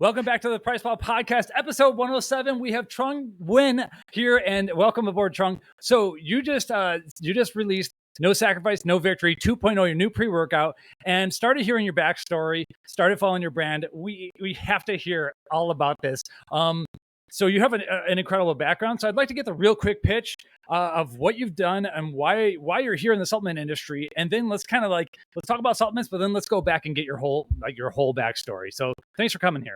Welcome back to the PricePlow Podcast, episode 107. We have Trung Nguyen here, and welcome aboard, Trung. So you just released No Sacrifice, No Victory 2.0, your new pre-workout, and started hearing your backstory, started following your brand. We have to hear all about this. So you have an incredible background. So I'd like to get the real quick pitch of what you've done and why you're here in the supplement industry, and then let's talk about supplements, but then let's go back and get your whole backstory. So thanks for coming here.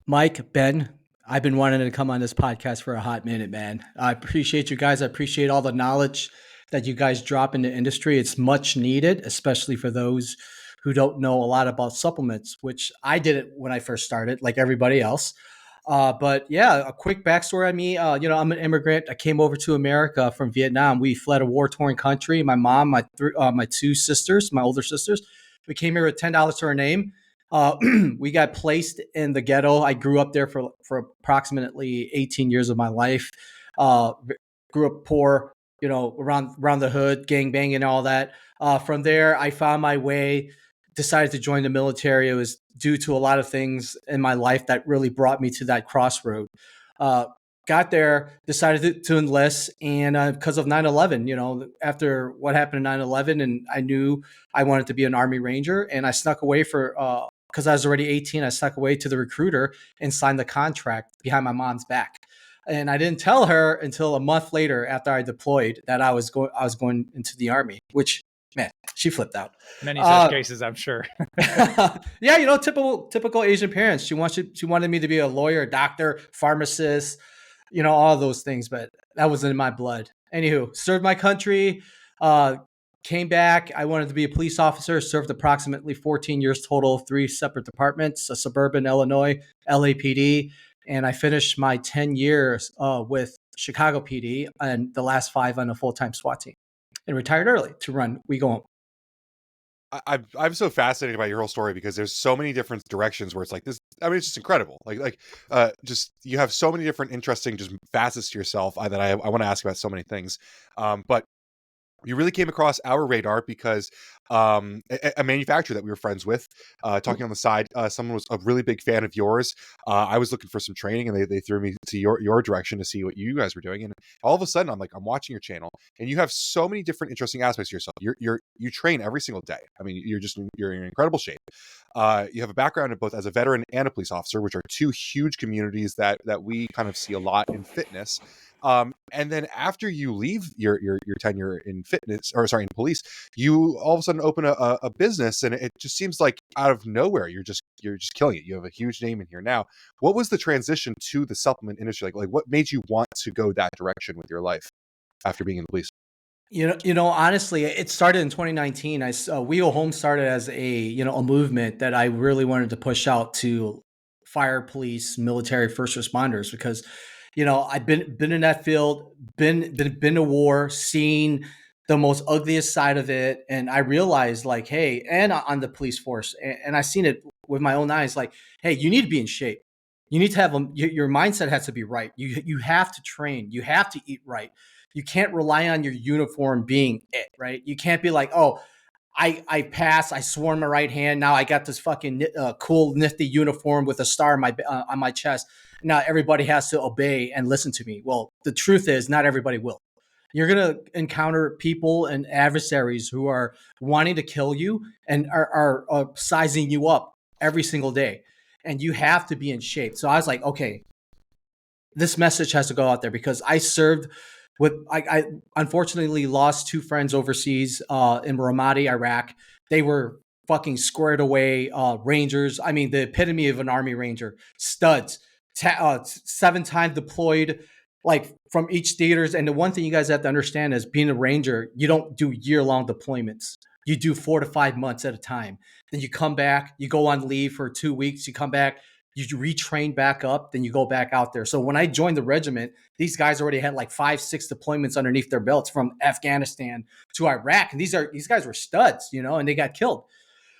Mike, Ben, I've been wanting to come on this podcast for a hot minute, man. I appreciate you guys. I appreciate all the knowledge that you guys drop in the industry. It's much needed, especially for those who don't know a lot about supplements, which I didn't when I first started, like everybody else. But yeah, a quick backstory on me. I'm an immigrant. I came over to America from Vietnam. We fled a war-torn country. My mom, my two sisters, my older sisters, we came here with $10 to our name. We got placed in the ghetto. I grew up there for approximately 18 years of my life. Grew up poor, around the hood, gang banging and all that. From there, I found my way, decided to join the military. It was due to a lot of things in my life that really brought me to that crossroad. Got there, decided to enlist, and because of 9/11, after what happened in 9/11, and I knew I wanted to be an Army Ranger, and I snuck away because I was already 18, I snuck away to the recruiter and signed the contract behind my mom's back. And I didn't tell her until a month later after I deployed that I was going into the Army, which, man, she flipped out. Many such cases, I'm sure. Yeah, typical Asian parents. She wanted me to be a lawyer, a doctor, pharmacist, all of those things, but that wasn't in my blood. Anywho, served my country, came back. I wanted to be a police officer, served approximately 14 years total, 3 separate departments, a suburban Illinois, LAPD, and I finished my 10 years with Chicago PD and the last 5 on a full-time SWAT team, and retired early to run We Go Home. I'm so fascinated by your whole story because there's so many different directions where it's like this. I mean, it's just incredible. Just you have so many different interesting just facets to yourself that I want to ask about so many things. But you really came across our radar because a manufacturer that we were friends with, talking on the side, someone was a really big fan of yours. I was looking for some training, and they threw me to your direction to see what you guys were doing. And all of a sudden, I'm watching your channel, and you have so many different interesting aspects to yourself. You train every single day. I mean, you're in incredible shape. You have a background in both as a veteran and a police officer, which are 2 huge communities that we kind of see a lot in fitness. And then after you leave your tenure in in police, you all of a sudden open a business, and it just seems like out of nowhere, you're just killing it. You have a huge name in here now. What was the transition to the supplement industry? Like what made you want to go that direction with your life after being in the police? Honestly, it started in 2019. We Go Home started as a movement that I really wanted to push out to fire, police, military, first responders, because I've been in that field, been to war, seen the most ugliest side of it, and I realized hey, and on the police force, and I seen it with my own eyes, hey, you need to be in shape. You need to have your mindset has to be right. You have to train. You have to eat right. You can't rely on your uniform being it, right? You can't be like, oh, I passed. I swore on my right hand. Now I got this fucking cool, nifty uniform with a star on my chest. Now everybody has to obey and listen to me. Well, the truth is, not everybody will. You're going to encounter people and adversaries who are wanting to kill you and are sizing you up every single day. And you have to be in shape. So I was like, okay, this message has to go out there, because I served I unfortunately lost 2 friends overseas in Ramadi, Iraq. They were fucking squared away Rangers. I mean, the epitome of an Army Ranger. Studs. 7 times deployed, from each theaters. And the one thing you guys have to understand is, being a Ranger, you don't do year-long deployments. You do 4 to 5 months at a time. Then you come back, you go on leave for 2 weeks, you come back, you retrain back up, then you go back out there. So when I joined the regiment, these guys already had 5-6 deployments underneath their belts, from Afghanistan to Iraq. And these guys were studs, and they got killed.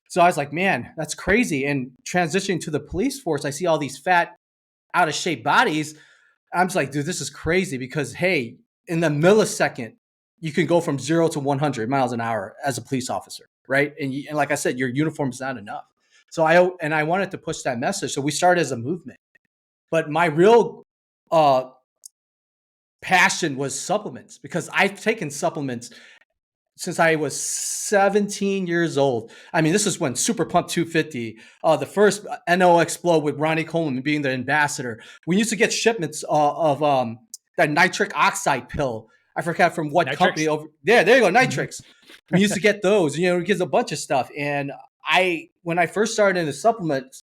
So I was like, man, that's crazy. And transitioning to the police force, I see all these fat, out of shape bodies. I'm just like, dude, this is crazy, because hey, in the millisecond, you can go from 0 to 100 miles an hour as a police officer, right? And like I said, your uniform is not enough. So I wanted to push that message. So we started as a movement. But my real passion was supplements, because I've taken supplements since I was 17 years old. I mean, this is when Super Pump 250, the first NO Explode with Ronnie Coleman being the ambassador. We used to get shipments of that nitric oxide pill. I forgot from what Nitrix? company over there. There you go, Nitrix. We used to get those, it gives a bunch of stuff. And when I first started into supplements,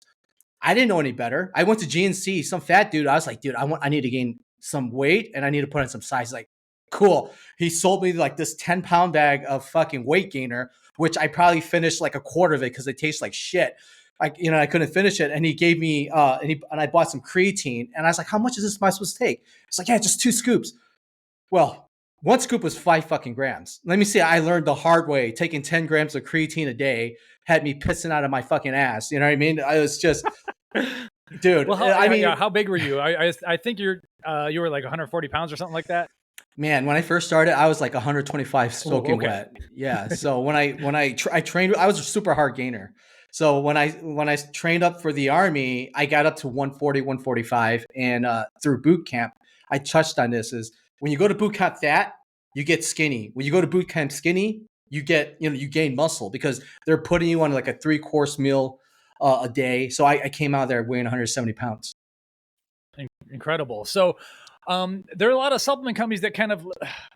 I didn't know any better. I went to GNC, some fat dude. I was like, dude, I need to gain some weight and I need to put on some size. Like, cool. He sold me like this 10-pound bag of fucking weight gainer, which I probably finished like a quarter of it because it tastes like shit. Like, I couldn't finish it. And he gave me, and I bought some creatine. And I was like, how much is this am I supposed to take? It's like, yeah, just 2 scoops. Well, 1 scoop was 5 fucking grams. Let me see. I learned the hard way. Taking 10 grams of creatine a day had me pissing out of my fucking ass. You know what I mean? I was just, dude. Well, I mean, how big were you? I think you were like 140 pounds or something like that. Man, when I first started, I was like 125 soaking wet. Yeah. So when I trained, I was a super hard gainer. So when I trained up for the Army, I got up to 140, 145. And through boot camp, I touched on this, is when you go to boot camp fat, you get skinny. When you go to boot camp skinny, you get, you gain muscle, because they're putting you on like a 3-course meal a day. So I came out there weighing 170 pounds. Incredible. So there are a lot of supplement companies that kind of,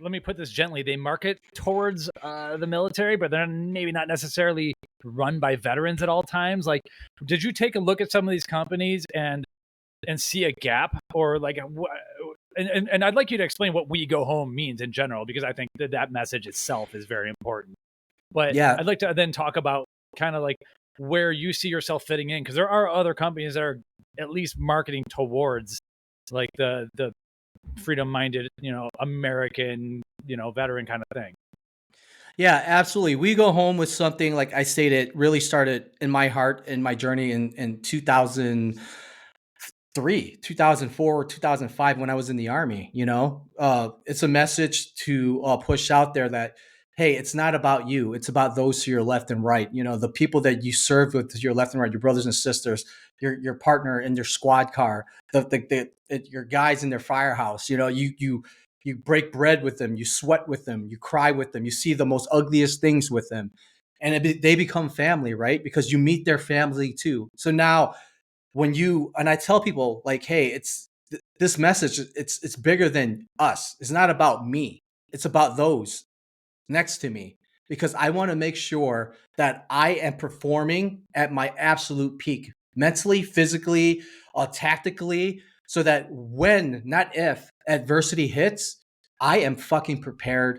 let me put this gently, they market towards the military, but they're maybe not necessarily run by veterans at all times. Like, did you take a look at some of these companies and see a gap, or like, and I'd like you to explain what We Go Home means in general, because I think that message itself is very important. But yeah, I'd like to then talk about kind of like where you see yourself fitting in, because there are other companies that are at least marketing towards like the freedom-minded, American, veteran kind of thing. Yeah, absolutely. We Go Home with something, like I stated, really started in my heart, in my journey in 2003, 2004, 2005, when I was in the Army. It's a message to push out there that, hey, it's not about you. It's about those to your left and right. The people that you serve with to your left and right, your brothers and sisters, your partner in your squad car, your guys in their firehouse. You break bread with them, you sweat with them, you cry with them, you see the most ugliest things with them, and they become family, right? Because you meet their family too. So now, and I tell people, like, hey, this message, it's bigger than us. It's not about me. It's about those next to me, because I want to make sure that I am performing at my absolute peak, mentally, physically, tactically, so that when, not if, adversity hits, I am fucking prepared.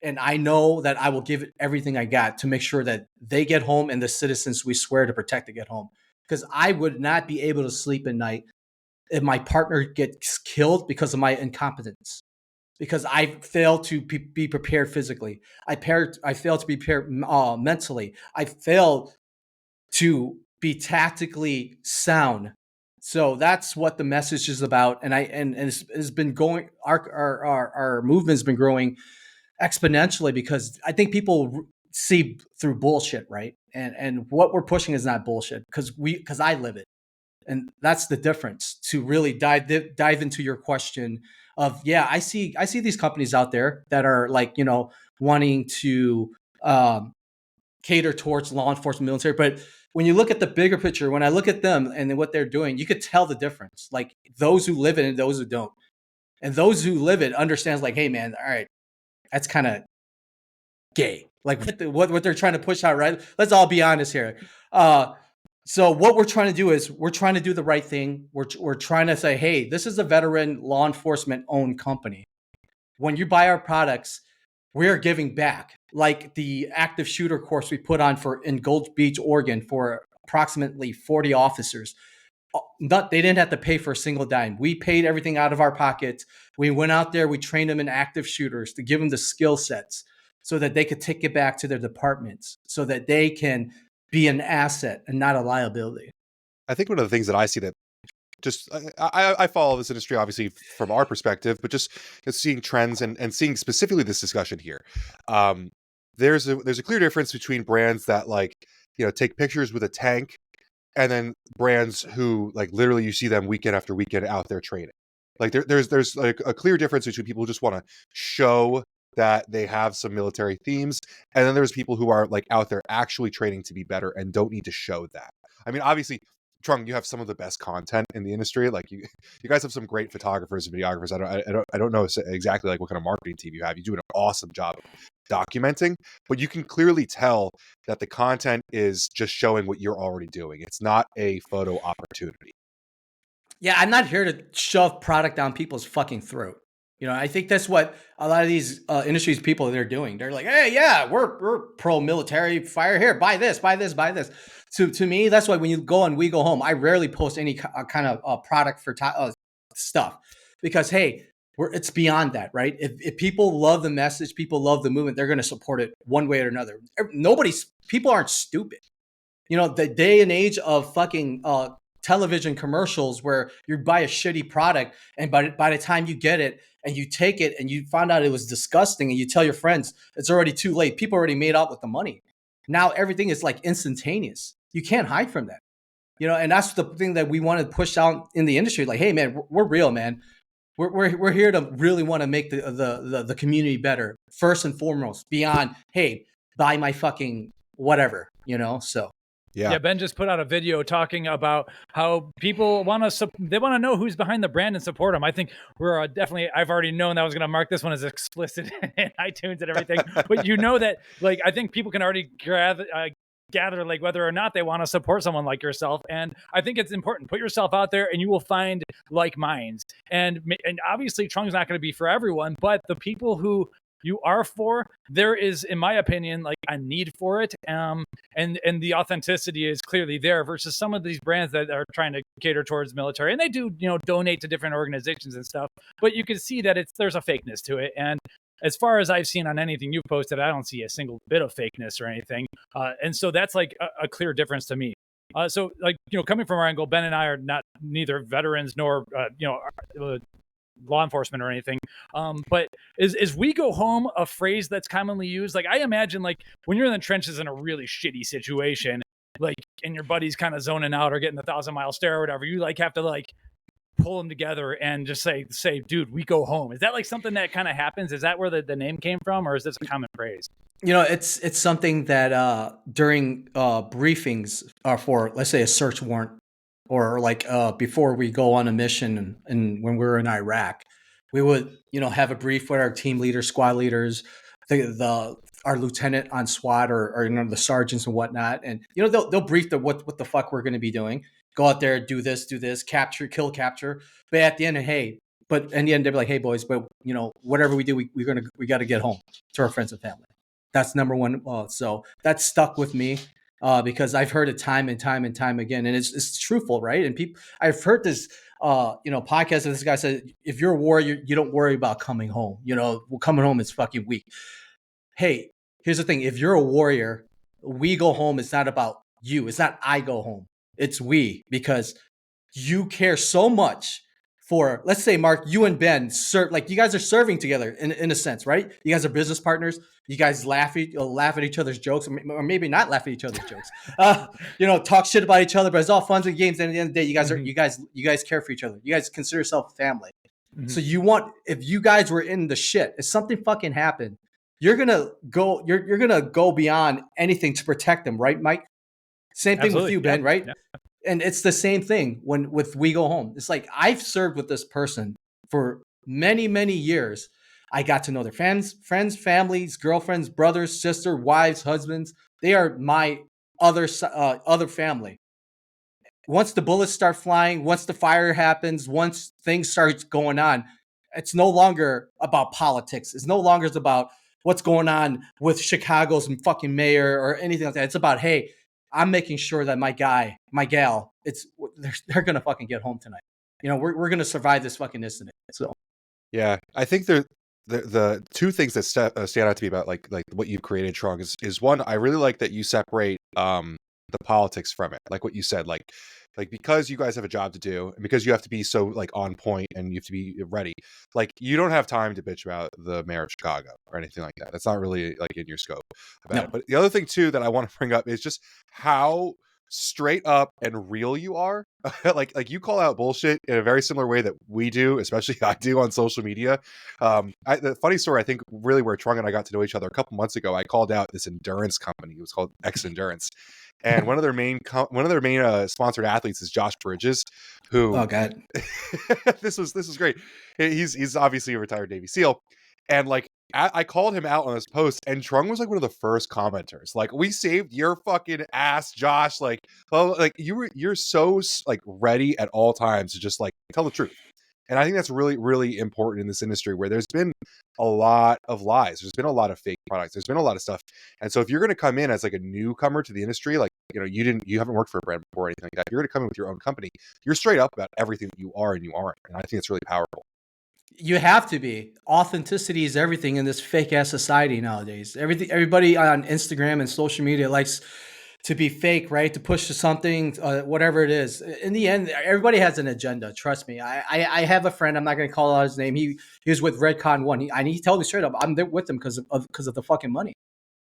And I know that I will give it everything I got to make sure that they get home and the citizens we swear to protect to get home. Because I would not be able to sleep at night if my partner gets killed because of my incompetence. Because I failed to be prepared physically. I failed to be prepared mentally. I failed to be tactically sound. So that's what the message is about. And it's been going, our movement's been growing exponentially, because I think people see through bullshit, right? And what we're pushing is not bullshit, because I live it. And that's the difference. To really dive into your question of, yeah, I see these companies out there that are like, wanting to cater towards law enforcement, military. But when you look at the bigger picture, when I look at them and what they're doing, you could tell the difference. Like, those who live it and those who don't. And those who live it understands, like, hey man, all right, that's kind of gay. Like what they're trying to push out, right? Let's all be honest here. So what we're trying to do is we're trying to do the right thing. We're trying to say, hey, this is a veteran law enforcement owned company. When you buy our products, we're giving back. Like the active shooter course we put on in Gold Beach, Oregon, for approximately 40 officers. They didn't have to pay for a single dime. We paid everything out of our pockets. We went out there, we trained them in active shooters to give them the skill sets so that they could take it back to their departments, so that they can be an asset and not a liability. I think one of the things that I see that just, I follow this industry obviously from our perspective, but just seeing trends and seeing specifically this discussion here. There's a clear difference between brands that, like, take pictures with a tank and then brands who like literally you see them weekend after weekend out there training. Like there's like a clear difference between people who just want to show that they have some military themes, and then there's people who are like out there actually training to be better and don't need to show that. I mean, obviously, Trung, you have some of the best content in the industry. Like you guys have some great photographers and videographers. I don't know exactly like what kind of marketing team you have. You do an awesome job of documenting, but you can clearly tell that the content is just showing what you're already doing. It's not a photo opportunity. Yeah, I'm not here to shove product down people's fucking throat. You know, I think that's what a lot of these industries people they're doing. They're like, hey, yeah, we're pro military. Fire here, buy this, buy this, buy this. So to me, that's why when you go on We Go Home, I rarely post any kind of product for stuff because hey, it's beyond that, right? If people love the message, people love the movement, they're going to support it one way or another. People aren't stupid. You know, the day and age of fucking television commercials where you buy a shitty product and by the time you get it and you take it and you find out it was disgusting and you tell your friends, it's already too late. People already made out with the money. Now everything is like instantaneous. You can't hide from that. You know, and that's the thing that we want to push out in the industry. Like, hey man, we're real, man. We're here to really want to make the community better. First and foremost, beyond, hey, buy my fucking whatever, you know? So yeah, Ben just put out a video talking about how people want to know who's behind the brand and support them. I think we're definitely, I've already known that I was going to mark this one as explicit in iTunes and everything, but you know that, like, I think people can already gather like whether or not they want to support someone like yourself. And I think it's important. Put yourself out there and you will find like minds. And obviously Trung's not going to be for everyone, but the people who you are for, there is, in my opinion, like a need for it. And the authenticity is clearly there versus some of these brands that are trying to cater towards military, and they do, you know, donate to different organizations and stuff, but you can see that there's a fakeness to it. And as far as I've seen on anything you've posted, I don't see a single bit of fakeness or anything. And so that's like a clear difference to me. So like, you know, coming from our angle, Ben and I are neither veterans nor, law enforcement or anything. But is We Go Home a phrase that's commonly used? Like, I imagine like when you're in the trenches in a really shitty situation, like, and your buddy's kind of zoning out or getting the 1,000-mile stare or whatever, you like have to like pull them together and just say, dude, we go home. Is that like something that kind of happens? Is that where the name came from, or is this a common phrase? You know, it's something that during briefings for, let's say, a search warrant, or like before we go on a mission and when we were in Iraq, we would, you know, have a brief with our team leaders, squad leaders, our lieutenant on SWAT or you know, the sergeants and whatnot. And, you know, they'll brief what the fuck we're going to be doing. Go out there, do this, capture, kill, capture. But at the end, but in the end, they'll be like, hey boys, but you know, whatever we do, we got to get home to our friends and family. That's number one. So that stuck with me. Because I've heard it time and time and time again, and it's truthful, right? And I've heard this, podcast. And this guy said, if you're a warrior, you don't worry about coming home. You know, coming home is fucking weak. Hey, here's the thing: if you're a warrior, we go home. It's not about you. It's not I go home. It's we, because you care so much for, let's say, Mark, you and Ben serve, like you guys are serving together in a sense, right? You guys are business partners. You guys laugh at each other's jokes, or maybe not laugh at each other's jokes. Talk shit about each other, but it's all fun and games. And at the end of the day, you guys care for each other. You guys consider yourself family. Mm-hmm. So if you guys were in the shit, if something fucking happened, you're gonna go beyond anything to protect them, right, Mike? Same thing with you, Ben, right? Yeah. And it's the same thing with We Go Home. It's like, I've served with this person for many, many years. I got to know their friends, families, girlfriends, brothers, sisters, wives, husbands. They are my other family. Once the bullets start flying, once the fire happens, once things start going on, it's no longer about politics. It's no longer about what's going on with Chicago's fucking mayor or anything like that. It's about, hey, I'm making sure that my guy, my gal, they're gonna fucking get home tonight. You know, we're gonna survive this fucking incident. So, yeah, I think the two things that stand out to me about like what you've created, Trung, is one, I really like that you separate the politics from it, like what you said, like because you guys have a job to do and because you have to be so like on point and you have to be ready, like you don't have time to bitch about the mayor of Chicago or anything like that. That's not really like in your scope about it. But the other thing too that I want to bring up is just how straight up and real you are. Like you call out bullshit in a very similar way that we do, especially I do on social media. The funny story, I think really where Trung and I got to know each other a couple months ago, I called out this endurance company. It was called X Endurance. And one of their main sponsored athletes is Josh Bridges, who Oh God. this was great. He's obviously a retired Navy SEAL, and like I called him out on this post, and Trung was like one of the first commenters. Like, we saved your fucking ass, Josh. Like, oh, like you're so like ready at all times to just like tell the truth. And I think that's really, really important in this industry where there's been a lot of lies. There's been a lot of fake products. There's been a lot of stuff. And so if you're going to come in as like a newcomer to the industry, like, you know, you haven't worked for a brand before or anything like that. If you're going to come in with your own company, you're straight up about everything that you are and you aren't. And I think it's really powerful. You have to be. Authenticity is everything in this fake ass society nowadays. Everybody on Instagram and social media likes to be fake, right? To push to something, whatever it is. In the end, everybody has an agenda. Trust me. I have a friend. I'm not going to call out his name. He was with Redcon One. He told me straight up, I'm there with him because of the fucking money.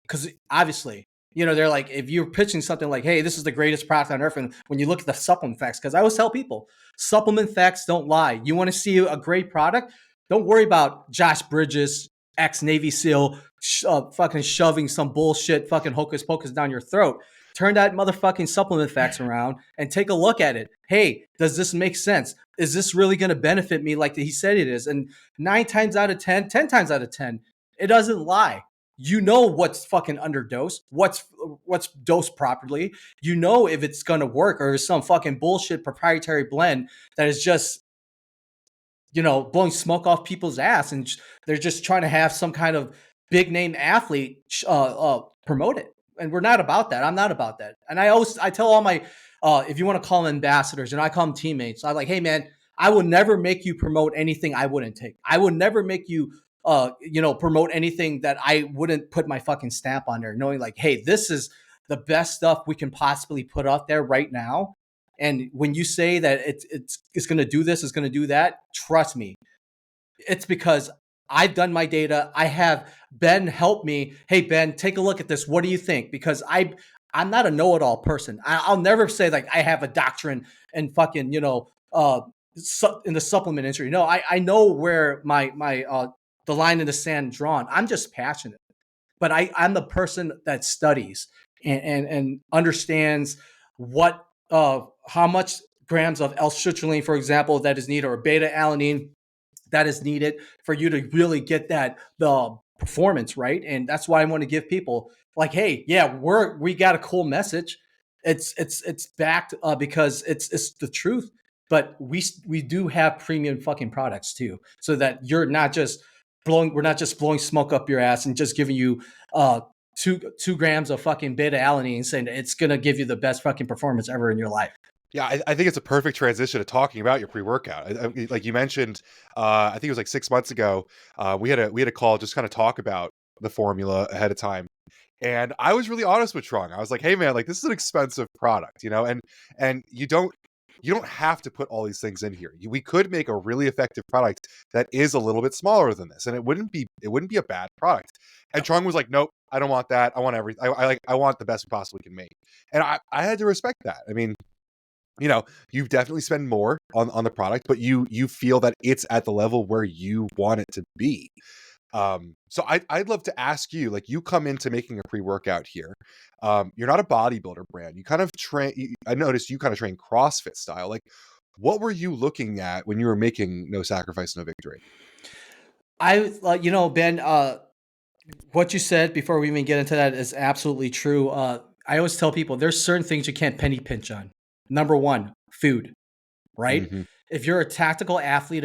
Because obviously, you know, they're like, if you're pitching something like, hey, this is the greatest product on earth, and when you look at the supplement facts, because I always tell people, supplement facts don't lie. You want to see a great product? Don't worry about Josh Bridges, ex-Navy SEAL, fucking shoving some bullshit fucking hocus pocus down your throat. Turn that motherfucking supplement facts around and take a look at it. Hey, does this make sense? Is this really going to benefit me like he said it is? And 9 times out of 10, 10 times out of 10, it doesn't lie. You know what's fucking underdosed, what's dosed properly. You know if it's going to work or is some fucking bullshit proprietary blend that is just, you know, blowing smoke off people's ass and they're just trying to have some kind of big name athlete promote it. And we're not about that. I'm not about that. And I tell all my, if you want to call them ambassadors, and I call them teammates, I'm like, hey man, I will never make you promote anything I wouldn't take. I will never make you, promote anything that I wouldn't put my fucking stamp on there, knowing like, hey, this is the best stuff we can possibly put out there right now. And when you say that it's going to do this, it's going to do that, trust me, it's because I've done my data. I have Ben help me. Hey, Ben, take a look at this. What do you think? Because I'm not a know-it-all person. I'll never say like I have a doctrine and fucking, in the supplement industry. No, I know where the line in the sand drawn. I'm just passionate, but I'm the person that studies and understands what, how much grams of L-citrulline, for example, that is needed, or beta-alanine that is needed for you to really get the performance right. And that's why I want to give people like, hey, yeah, we got a cool message. It's backed because it's the truth. But we do have premium fucking products too, so that we're not just blowing smoke up your ass and just giving you 2 grams of fucking beta alanine saying it's gonna give you the best fucking performance ever in your life. Yeah, I think it's a perfect transition to talking about your pre-workout. Like you mentioned, I think it was like 6 months ago, we had a call just kind of talk about the formula ahead of time. And I was really honest with Trung. I was like, hey man, like this is an expensive product, and you don't have to put all these things in here. We could make a really effective product that is a little bit smaller than this, and it wouldn't be a bad product. And Trung was like, nope, I don't want that. I want everything. I want the best we possibly can make. And I had to respect that. I mean, you definitely spend more on the product, but you feel that it's at the level where you want it to be. So I'd love to ask you, like, you come into making a pre-workout here. You're not a bodybuilder brand. You kind of I noticed you kind of train CrossFit style. Like, what were you looking at when you were making No Sacrifice, No Victory? Ben, what you said before we even get into that is absolutely true. I always tell people there's certain things you can't penny pinch on. Number 1, food, right? Mm-hmm. If you're a tactical athlete,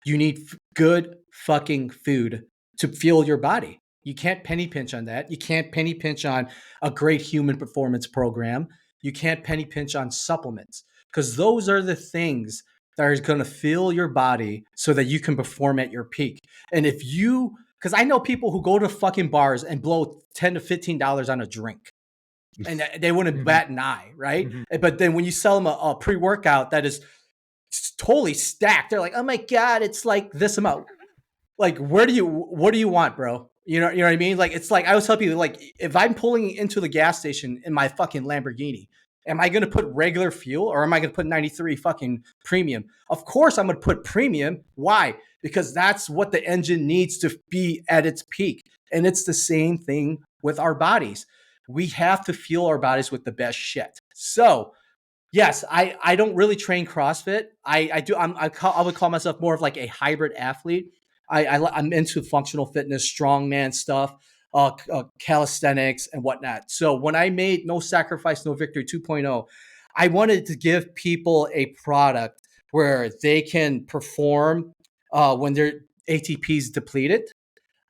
you need good fucking food to fuel your body. You can't penny pinch on that. You can't penny pinch on a great human performance program. You can't penny pinch on supplements, because those are the things that are going to fuel your body so that you can perform at your peak. And because I know people who go to fucking bars and blow $10 to $15 on a drink, and they wouldn't bat an eye, right? Mm-hmm. But then when you sell them a pre-workout that is totally stacked, they're like, oh my God, it's like this amount. Like, what do you want, bro? You know what I mean? Like, it's like, I always tell people, like, if I'm pulling into the gas station in my fucking Lamborghini, Am I going to put regular fuel or am I going to put 93 fucking premium? Of course, I'm going to put premium. Why? Because that's what the engine needs to be at its peak. And it's the same thing with our bodies. We have to fuel our bodies with the best shit. So, yes, I don't really train CrossFit. I would call myself more of like a hybrid athlete. I'm into functional fitness, strongman stuff, calisthenics and whatnot. So when I made No Sacrifice, No Victory 2.0, I wanted to give people a product where they can perform when their ATP is depleted,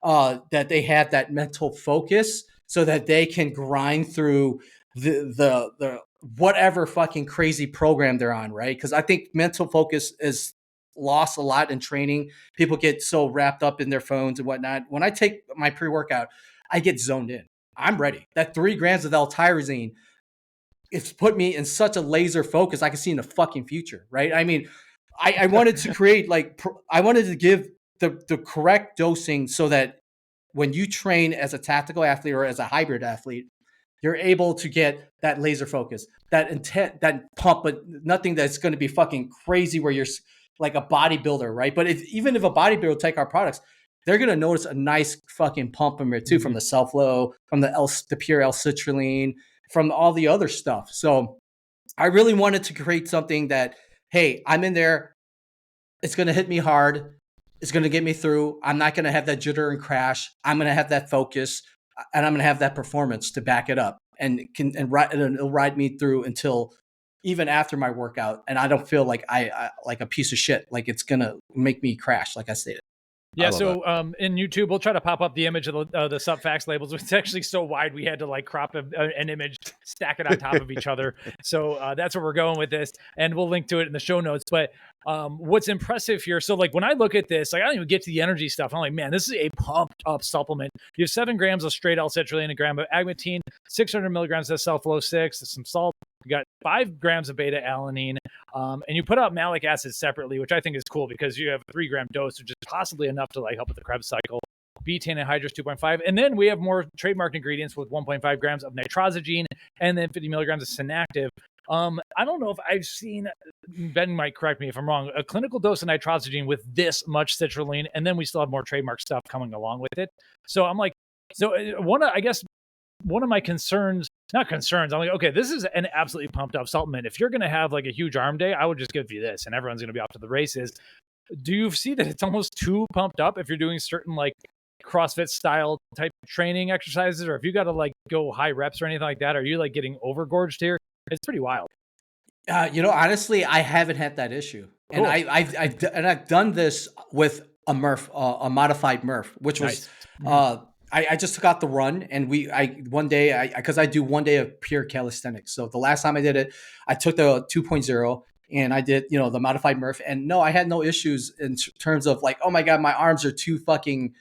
that they have that mental focus so that they can grind through the whatever fucking crazy program they're on, right? Because I think mental focus is lost a lot in training. People get so wrapped up in their phones and whatnot. When I take my pre-workout, I get zoned in. I'm ready. That 3 grams of L-tyrosine, it's put me in such a laser focus I can see in the fucking future, right? I mean, I wanted to create I wanted to give the correct dosing so that when you train as a tactical athlete or as a hybrid athlete, you're able to get that laser focus, that intent, that pump, but nothing that's going to be fucking crazy where you're like a bodybuilder, right? But even if a bodybuilder take our products, they're going to notice a nice fucking pump from it too, from the Self-Flow, from the pure L-citrulline, from all the other stuff. So I really wanted to create something that, hey, I'm in there. It's going to hit me hard. It's going to get me through. I'm not going to have that jitter and crash. I'm going to have that focus, and I'm going to have that performance to back it up, and it'll ride me through until even after my workout. And I don't feel like I like a piece of shit. Like it's going to make me crash, like I stated. Yeah, so in YouTube, we'll try to pop up the image of the subfax labels. It's actually so wide we had to like crop an image, stack it on top of each other. So that's where we're going with this, and we'll link to it in the show notes. But what's impressive here, so like when I look at this, like I don't even get to the energy stuff. I'm like, man, this is a pumped up supplement. You have 7 grams of straight L-citrulline, a gram of agmatine, 600 milligrams of Self-Flow 6, some salt. You got 5 grams of beta alanine, and you put out malic acid separately, which I think is cool because you have a 3-gram dose, which is possibly enough to like help with the Krebs cycle. Betaine anhydrous 2.5, and then we have more trademarked ingredients with 1.5 grams of nitrosogene and then 50 milligrams of synactive. I don't know if I've seen, Ben might correct me if I'm wrong, a clinical dose of nitrosogene with this much citrulline, and then we still have more trademark stuff coming along with it. So I'm like, one of my concerns, not concerns, I'm like, okay, this is an absolutely pumped up supplement. If you're going to have like a huge arm day, I would just give you this and everyone's going to be off to the races. Do you see that it's almost too pumped up if you're doing certain like CrossFit style type training exercises, or if you got to like go high reps or anything like that? Are you like getting overgorged here? It's pretty wild. Honestly, I haven't had that issue. Cool. And I've done this with a Murph, a modified Murph, which was, nice. I just took out the run, and one day, because I do 1 day of pure calisthenics. So the last time I did it, I took the 2.0 and I did, the modified Murph, and no, I had no issues in terms of like, oh my God, my arms are too fucking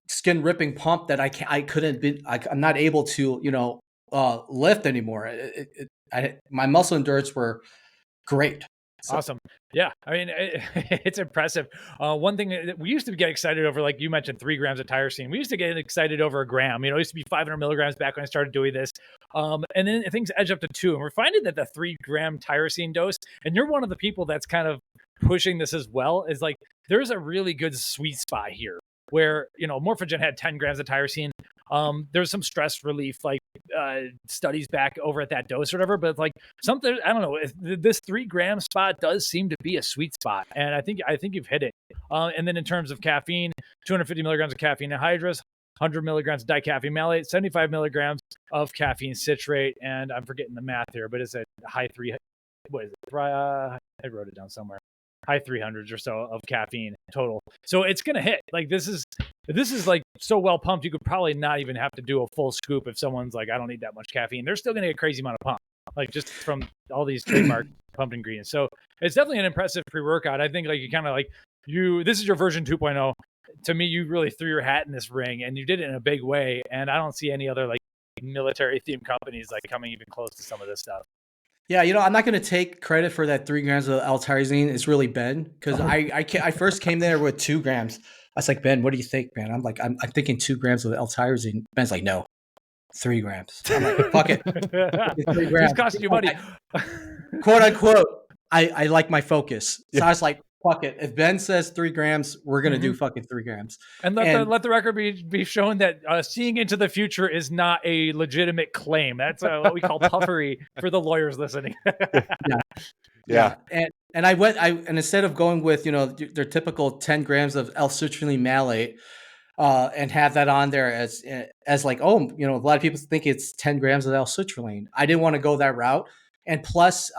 skin ripping pump that I'm not able to, lift anymore. My muscle endurance were great. So. Awesome. Yeah. I mean, it's impressive. One thing that we used to get excited over, like you mentioned, 3 grams of tyrosine. We used to get excited over a gram. It used to be 500 milligrams back when I started doing this. And then things edge up to 2. And we're finding that the 3-gram tyrosine dose, and you're one of the people that's kind of pushing this as well, is like there's a really good sweet spot here where, Morphogen had 10 grams of tyrosine. There's some stress relief, like studies back over at that dose or whatever, but like something, I don't know, this 3-gram spot does seem to be a sweet spot. And I think you've hit it. And then in terms of caffeine, 250 milligrams of caffeine anhydrous, 100 milligrams of dicaffeine malate, 75 milligrams of caffeine citrate. And I'm forgetting the math here, but it's a high 3, what is it? I wrote it down somewhere. High 300s or so of caffeine total. So it's going to hit. Like this is like so well pumped, you could probably not even have to do a full scoop if someone's like, I don't need that much caffeine. They're still going to get a crazy amount of pump, like just from all these trademark pumped ingredients. So it's definitely an impressive pre-workout. I think like you kind of like this is your version 2.0. To me, you really threw your hat in this ring and you did it in a big way. And I don't see any other like military themed companies like coming even close to some of this stuff. Yeah, I'm not going to take credit for that 3 grams of L-tyrosine. It's really Ben, because I first came there with 2 grams. I was like, Ben, what do you think, man? I'm like, I'm thinking 2 grams of L-tyrosine. Ben's like, no. 3 grams. I'm like, fuck it. 3 grams. It's costing you money. Quote unquote, I like my focus. So Yeah. I was like, fuck it. If Ben says 3 grams, we're going to do fucking 3 grams. And let the record be shown that seeing into the future is not a legitimate claim. That's what we call puffery for the lawyers listening. Yeah. And and instead of going with, their typical 10 grams of L-citrulline malate, and have that on there as like, a lot of people think it's 10 grams of L-citrulline. I didn't want to go that route. And plus,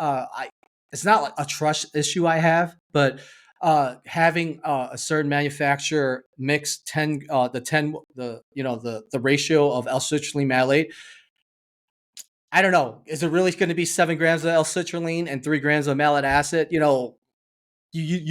it's not like a trust issue I have, but having a certain manufacturer mix the ratio of L-citrulline malate. I don't know. Is it really going to be 7 grams of L-citrulline and 3 grams of malate acid? You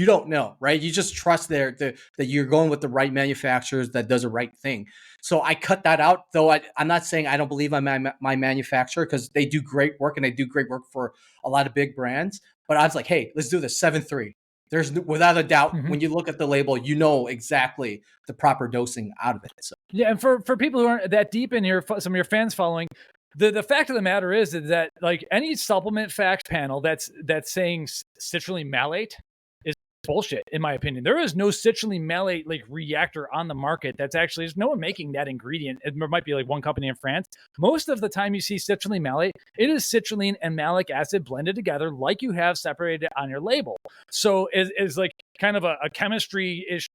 don't know, right? You just trust that you're going with the right manufacturers that does the right thing. So I cut that out, though I'm not saying I don't believe in my manufacturer, because they do great work and they do great work for a lot of big brands. But I was like, hey, let's do this 7.3. There's without a doubt, when you look at the label, you know exactly the proper dosing out of it. So. Yeah, and for people who aren't that deep in here, some of your fans following, the fact of the matter is that like any supplement fact panel that's saying citrulline malate is bullshit, in my opinion. There is no citrulline malate like reactor on the market that's actually, there's no one making that ingredient. There might be like one company in France. Most of the time you see citrulline malate, it is citrulline and malic acid blended together like you have separated on your label. So is like kind of a chemistry-ish,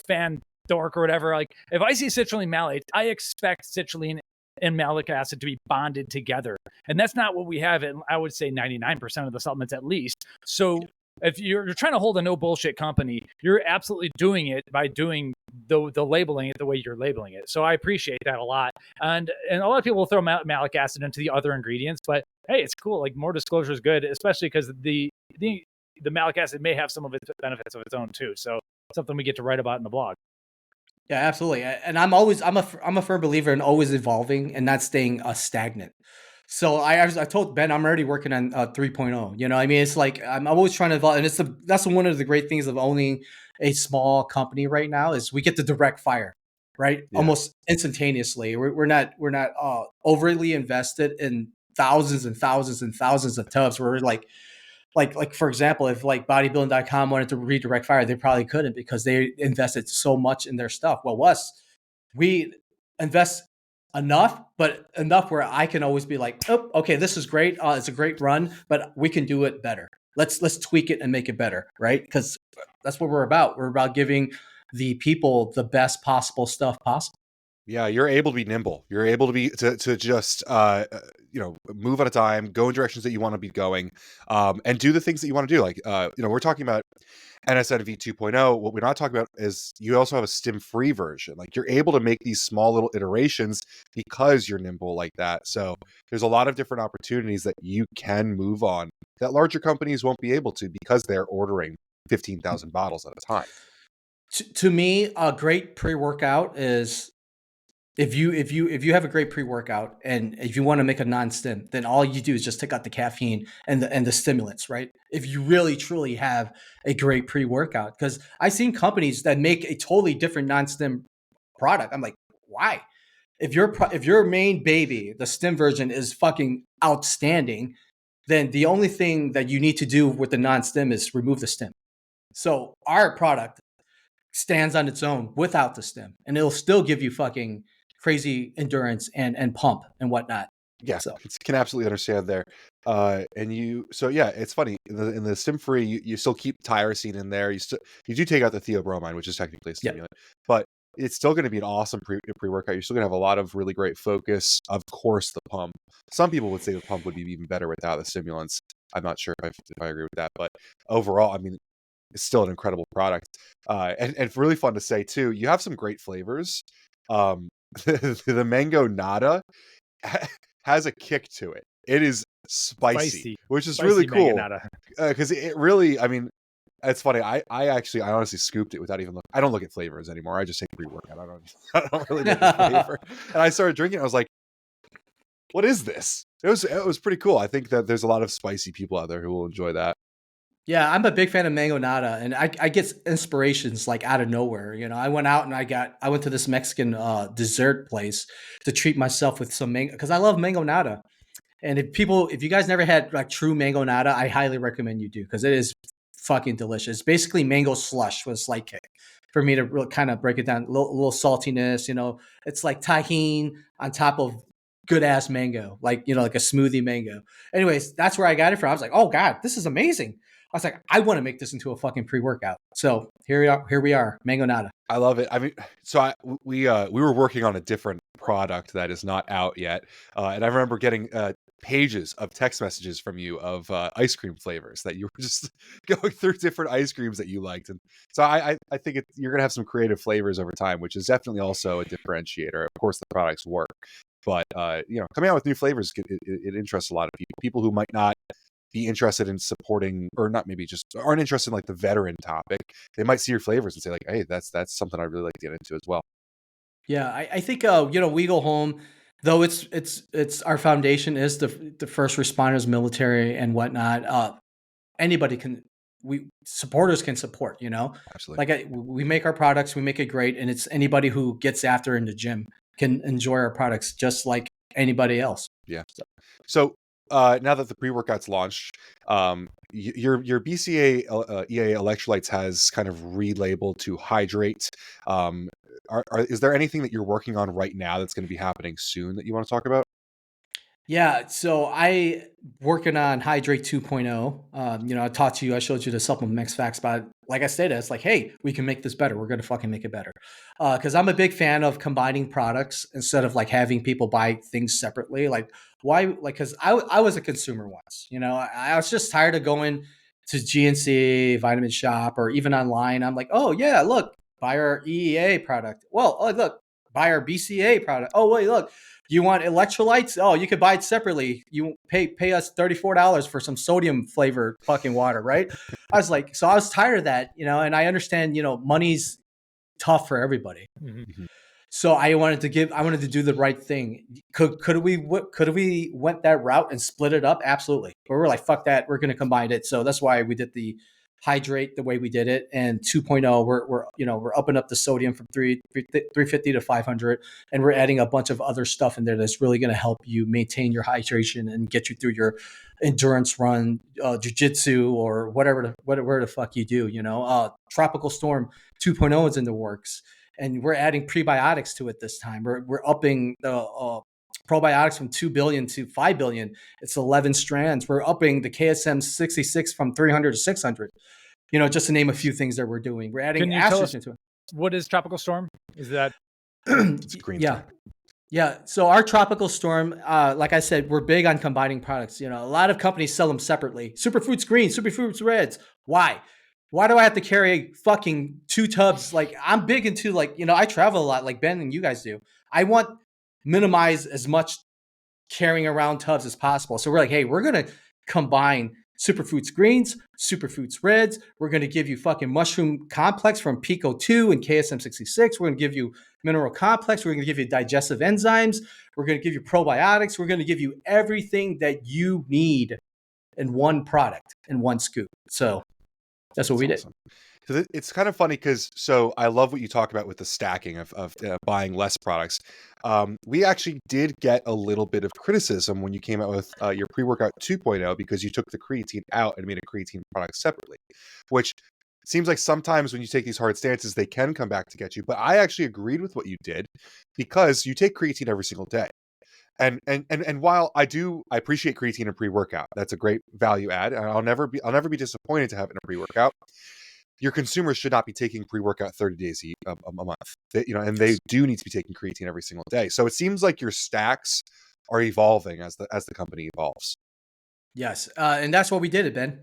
fan dork or whatever. Like if I see citrulline malate, I expect citrulline and malic acid to be bonded together. And that's not what we have in, I would say, 99% of the supplements at least. So if you're trying to hold a no bullshit company, you're absolutely doing it by doing the labeling it the way you're labeling it. So I appreciate that a lot. And a lot of people will throw malic acid into the other ingredients, but hey, it's cool. Like more disclosure is good, especially because the malic acid may have some of its benefits of its own too. So something we get to write about in the blog. Yeah, absolutely. And I'm a firm believer in always evolving and not staying stagnant. So I told Ben I'm already working on 3.0. I mean, it's like I'm always trying to evolve, and that's one of the great things of owning a small company right now is we get the direct fire, right? Yeah. Almost instantaneously. We're not overly invested in thousands and thousands and thousands of tubs. We're like for example, if like bodybuilding.com wanted to redirect fire, they probably couldn't because they invested so much in their stuff. Well, we invest enough, but enough where I can always be like, oh, okay, this is great. It's a great run, but we can do it better. Let's tweak it and make it better, right? Because that's what we're about. We're about giving the people the best possible stuff possible. Yeah, you're able to be nimble. You're able to be to just move at a time, go in directions that you want to be going, and do the things that you want to do. Like we're talking about NSNV 2.0. What we're not talking about is you also have a stim-free version. Like you're able to make these small little iterations because you're nimble like that. So there's a lot of different opportunities that you can move on that larger companies won't be able to because they're ordering 15,000 bottles at a time. To me, a great pre-workout is if you have a great pre-workout and if you want to make a non-stim, then all you do is just take out the caffeine and the stimulants, right? If you really truly have a great pre-workout, because I've seen companies that make a totally different non-stim product. I'm like, why? If your main baby, the stim version, is fucking outstanding, then the only thing that you need to do with the non-stim is remove the stim. So our product stands on its own without the stim, and it'll still give you fucking crazy endurance and pump and whatnot. Yeah, so can absolutely understand there. It's funny in the stim free, you still keep tyrosine in there. You do take out the theobromine, which is technically a stimulant, but it's still going to be an awesome pre-workout. You're still going to have a lot of really great focus. Of course, the pump. Some people would say the pump would be even better without the stimulants. I'm not sure if I agree with that, but overall, I mean, it's still an incredible product. And really fun to say too. You have some great flavors. The Mangonada has a kick to it. It is spicy. Which is really cool. Because it really, I mean, it's funny. I honestly scooped it without even looking. I don't look at flavors anymore. I just take pre-workout. I don't really look at flavor. And I started drinking. I was like, what is this? It was pretty cool. I think that there's a lot of spicy people out there who will enjoy that. Yeah, I'm a big fan of Mangonada, and I get inspirations like out of nowhere. I went out and I went to this Mexican dessert place to treat myself with some mango because I love Mangonada. And if you guys never had like true Mangonada, I highly recommend you do because it is fucking delicious. Basically, mango slush with a slight kick. For me to really kind of break it down, little saltiness. It's like tahine on top of good ass mango, like a smoothie mango. Anyways, that's where I got it from. I was like, oh god, this is amazing. I was like, I want to make this into a fucking pre-workout. So here we are, Mangonada. I love it. I mean, so we were working on a different product that is not out yet, and I remember getting pages of text messages from you of ice cream flavors that you were just going through different ice creams that you liked, and so I think you're gonna have some creative flavors over time, which is definitely also a differentiator. Of course, the products work, but coming out with new flavors, it interests a lot of people who might not be interested in supporting, or not, maybe just aren't interested in like the veteran topic. They might see your flavors and say like, hey, that's something I really like to get into as well. Yeah, I think we go home, though it's our foundation is the first responders, military and whatnot. Anybody can we supporters can support. Absolutely. We make our products, we make it great, and it's anybody who gets after in the gym can enjoy our products just like anybody else. Yeah. So now that the pre-workout's launched, your BCA EA electrolytes has kind of relabeled to hydrate. Is there anything that you're working on right now that's going to be happening soon that you want to talk about? Yeah, so I working on Hydrate 2.0. I taught you, I showed you the supplement mix facts, but like I said, it's like, hey, we can make this better. We're gonna fucking make it better. Because I'm a big fan of combining products instead of like having people buy things separately. Like why? Like because I was a consumer once. I was just tired of going to GNC, Vitamin Shop, or even online. I'm like, oh yeah, look, buy our EEA product. Well, oh look, buy our BCA product. Oh wait, look. You want electrolytes? Oh, you could buy it separately. You pay us $34 for some sodium flavored fucking water, right? I was like, so I was tired of that, and I understand, money's tough for everybody. Mhm. So I wanted to do the right thing. Could we went that route and split it up? Absolutely. But we're like, fuck that. We're going to combine it. So that's why we did the hydrate the way we did it. And 2.0, we're upping up the sodium from 350 to 500, and we're adding a bunch of other stuff in there that's really going to help you maintain your hydration and get you through your endurance run, jujitsu, or whatever the fuck you do. Tropical Storm 2.0 is in the works, and we're adding prebiotics to it this time. We're upping the probiotics from 2 billion to 5 billion. It's 11 strands. We're upping the KSM 66 from 300 to 600. Just to name a few things that we're doing. We're adding acids into it. What is Tropical Storm? Is that It's green. Yeah. Yeah. So our Tropical Storm, like I said, we're big on combining products. A lot of companies sell them separately. Superfruits green, superfruits reds. Why? Why do I have to carry fucking 2 tubs? Like I'm big into I travel a lot like Ben and you guys do. I want minimize as much carrying around tubs as possible. So we're like, hey, we're going to combine superfruits greens, superfruits reds. We're going to give you fucking mushroom complex from Pico 2 and KSM 66. We're going to give you mineral complex. We're going to give you digestive enzymes. We're going to give you probiotics. We're going to give you everything that you need in one product, in one scoop. So that's what we did. Because it's kind of funny because I love what you talk about with the stacking of buying less products. We actually did get a little bit of criticism when you came out with your pre-workout 2.0 because you took the creatine out and made a creatine product separately, which seems like sometimes when you take these hard stances, they can come back to get you. But I actually agreed with what you did because you take creatine every single day. And while I appreciate creatine and pre-workout, that's a great value add. And I'll never be disappointed to have it in a pre-workout. Your consumers should not be taking pre-workout 30 days a month. And they do need to be taking creatine every single day. So it seems like your stacks are evolving as the company evolves. Yes, and that's what we did, Ben.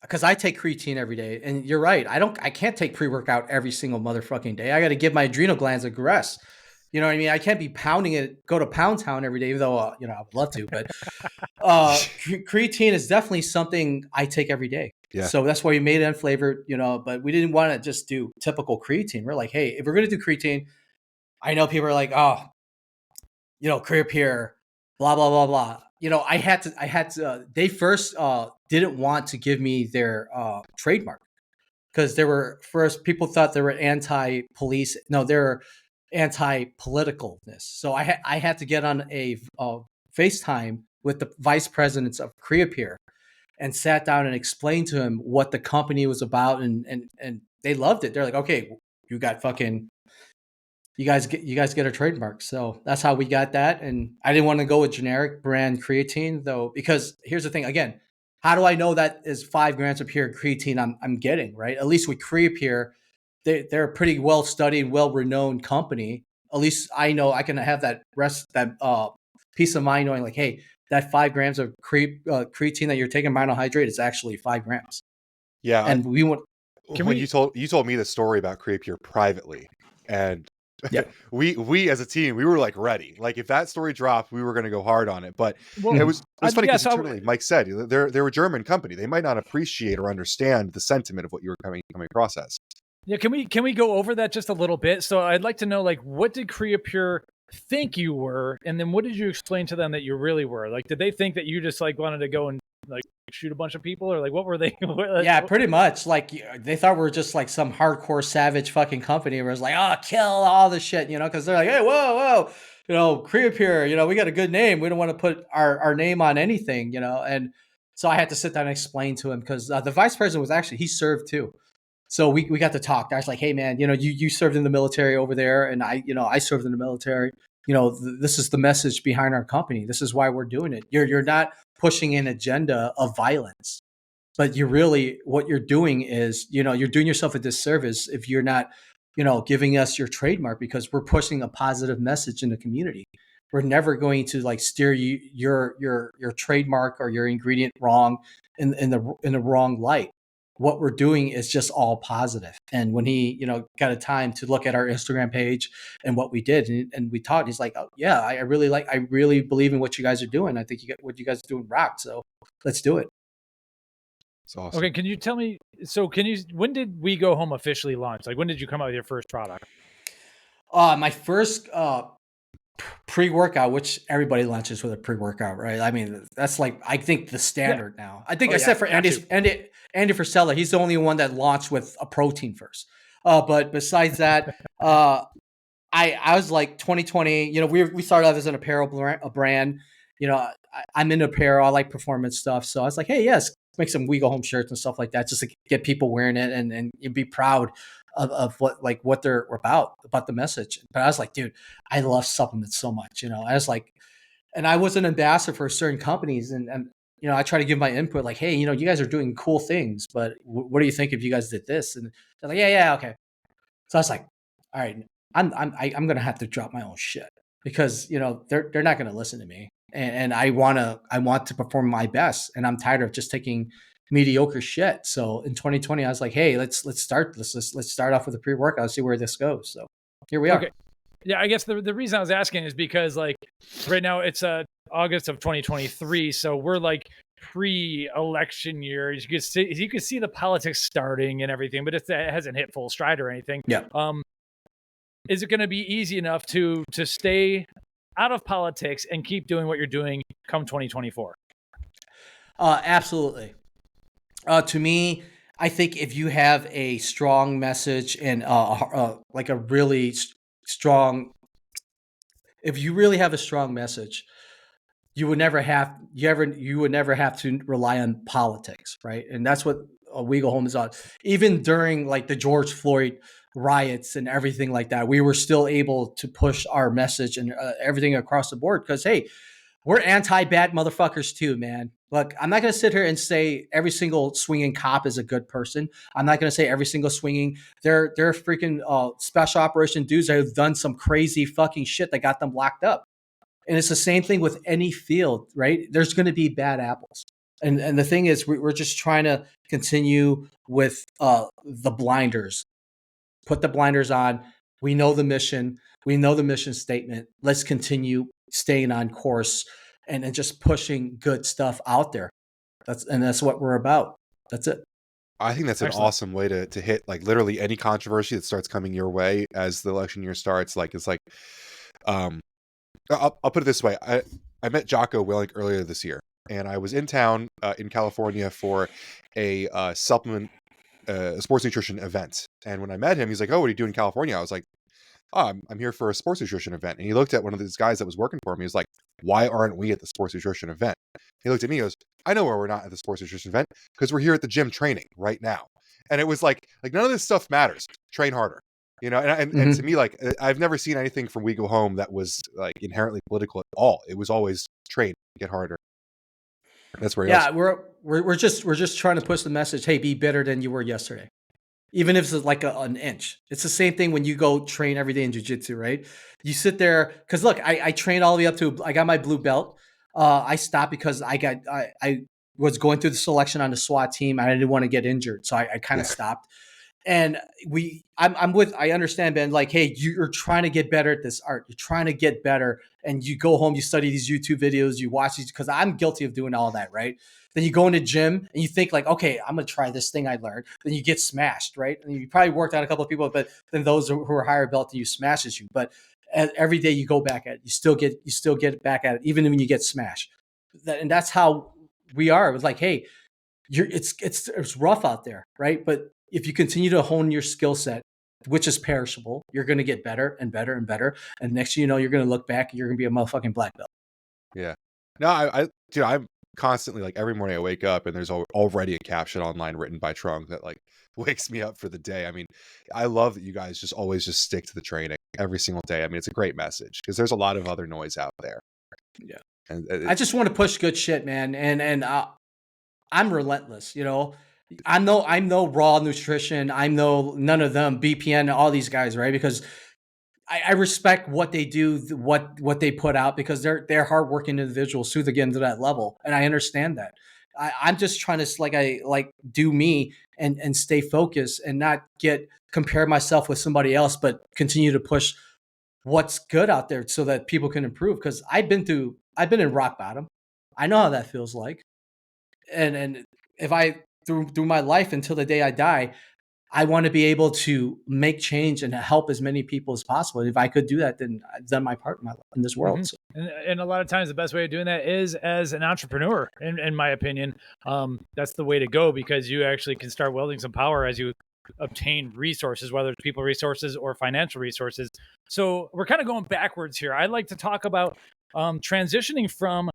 Because I take creatine every day, and you're right. I can't take pre-workout every single motherfucking day. I got to give my adrenal glands a rest. You know what I mean? I can't be pounding it, go to Pound Town every day, even though, I would love to. But creatine is definitely something I take every day. Yeah. So that's why we made it unflavored, but we didn't want to just do typical creatine. We're like, hey, if we're going to do creatine, I know people are like, oh, Career Peer, blah, blah, blah, blah. They first didn't want to give me their trademark because they were first people thought they were anti-police. No, they're anti-politicalness. So I had to get on a FaceTime with the vice presidents of Creapure and sat down and explained to him what the company was about, and they loved it. They're like, okay, you guys get a trademark. So that's how we got that. And I didn't want to go with generic brand creatine though, because here's the thing again, how do I know that is 5 grams of pure creatine I'm getting, right? At least with Creapure, they're a pretty well studied, well renowned company. At least I know I can have that peace of mind knowing like, hey, that 5 grams of creatine that you're taking monohydrate is actually 5 grams. Yeah. And we want. You told me the story about Creapure privately, and yeah, we as a team, we were like ready. Like if that story dropped, we were going to go hard on it. But it was funny because internally, Mike said they're a German company. They might not appreciate or understand the sentiment of what you were coming across as. Yeah, can we go over that just a little bit? So I'd like to know, like, what did Creapure think you were, and then what did you explain to them that you really were? Like, did they think that you just like wanted to go and like shoot a bunch of people, or like what were they? Yeah, pretty much. Like they thought we were just like some hardcore savage fucking company where it's like, oh, kill all the shit, you know? Because they're like, hey, whoa, you know, Creapure, you know, we got a good name. We don't want to put our name on anything, you know? And so I had to sit down and explain to him because the vice president was actually, he served too. So we got to talk. I was like, hey man, you know, you served in the military over there, and I served in the military. You know, this is the message behind our company. This is why we're doing it. You're not pushing an agenda of violence, but what you're doing is, you know, you're doing yourself a disservice if you're not, you know, giving us your trademark, because we're pushing a positive message in the community. We're never going to like steer your trademark or your ingredient wrong in the wrong light. What we're doing is just all positive. And when he, you know, got a time to look at our Instagram page and what we did, and we talked, he's like, oh yeah, I really believe in what you guys are doing. I think what you guys are doing rocked. So let's do it. It's awesome. Okay, can you tell me? So when did We Go Home officially launch? Like when did you come out with your first product? My first pre-workout, which everybody launches with a pre-workout, right? I mean, that's like, I think the standard now. I think except for Andy Frisella, he's the only one that launched with a protein first. But besides that, I was like 2020, you know, we started out as an apparel brand. You know, I'm into apparel. I like performance stuff. So I was like, hey, yes, make some We Go Home shirts and stuff like that, just to get people wearing it and be proud of what they're about the message. But I was like, dude, I love supplements so much. You know, I was like, and I was an ambassador for certain companies, and you know, I try to give my input, like, hey, you know, you guys are doing cool things, but what do you think if you guys did this? And they're like, yeah, okay. So I was like, all right, I'm gonna have to drop my own shit, because you know they're not gonna listen to me, and I want to perform my best, and I'm tired of just taking mediocre shit. So in 2020, I was like, hey, let's start this. Let's start off with a pre-workout, see where this goes. So here we are. Okay. Yeah, I guess the reason I was asking is because like right now it's August of 2023, so we're like pre-election year. You could see the politics starting and everything, but it hasn't hit full stride or anything. Yeah. Is it going to be easy enough to stay out of politics and keep doing what you're doing come 2024? Absolutely. To me, I think if you have a strong message and like a really strong, if you really have a strong message, you would never have to rely on politics, right? And that's what We Go Home is on. Even during like the George Floyd riots and everything like that, we were still able to push our message and everything across the board, because hey, we're anti-bad motherfuckers too, man. Look, I'm not going to sit here and say every single swinging cop is a good person. I'm not going to say every single swinging. They're freaking special operation dudes that have done some crazy fucking shit that got them locked up. And it's the same thing with any field, right? There's going to be bad apples. And the thing is, we're just trying to continue with the blinders. Put the blinders on. We know the mission. We know the mission statement. Let's continue staying on course and just pushing good stuff out there. That's what we're about. That's it. I think that's an awesome way to hit like literally any controversy that starts coming your way as the election year starts. Like it's like, I'll put it this way. I met Jocko Willink earlier this year, and I was in town in California for a supplement, sports nutrition event. And when I met him, he's like, "Oh, what are you doing in California?" I was like, "Oh, I'm here for a sports nutrition event." And he looked at one of these guys that was working for me. He was like, "Why aren't we at the sports nutrition event?" He looked at me, he goes, "I know where we're not at the sports nutrition event, because we're here at the gym training right now." And it was like none of this stuff matters. Train harder. And to me, like, I've never seen anything from We Go Home that was like inherently political at all. It was always train, get harder. That's where he Yeah, goes. we're just trying to push the message, hey, be better than you were yesterday. Even if it's like an inch. It's the same thing when you go train every day in jiu-jitsu, right? You sit there, because look, I trained all the way up to, I got my blue belt. I stopped because I was going through the selection on the SWAT team. I didn't want to get injured. So I kind of stopped. And I understand, Ben, like, hey, you're trying to get better at this art. You're trying to get better. And you go home, you study these YouTube videos, you watch these, because I'm guilty of doing all that, right? Then you go into gym and you think like, okay, I'm going to try this thing I learned. Then you get smashed, right? And you probably worked on a couple of people, but then those who are higher belt than you smashes you. But every day you go back at it, you still get back at it, even when you get smashed. And that's how we are. It was like, hey, it's rough out there, right? But if you continue to hone your skill set, which is perishable, you're going to get better and better and better. And next thing you know, you're going to look back and you're going to be a motherfucking black belt. Yeah. No, dude, I'm constantly, like, every morning I wake up and there's already a caption online written by Trung that like wakes me up for the day. I mean, I love that you guys just always just stick to the training every single day. I mean, it's a great message because there's a lot of other noise out there. Yeah. And I just want to push good shit, man. And I'm relentless, you know. I'm no raw nutrition. I'm no none of them, BPN, all these guys, right? Because I respect what they do, what they put out, because they're hardworking individuals who get into that level, and I understand that. I'm just trying to do me and stay focused and not compare myself with somebody else, but continue to push what's good out there so that people can improve. Because I've been in rock bottom. I know how that feels like, and if I through my life until the day I die, I want to be able to make change and help as many people as possible. If I could do that, then I've done my part in this world. Mm-hmm. So. And a lot of times the best way of doing that is as an entrepreneur, in my opinion. That's the way to go, because you actually can start wielding some power as you obtain resources, whether it's people resources or financial resources. So we're kind of going backwards here. I'd like to talk about transitioning from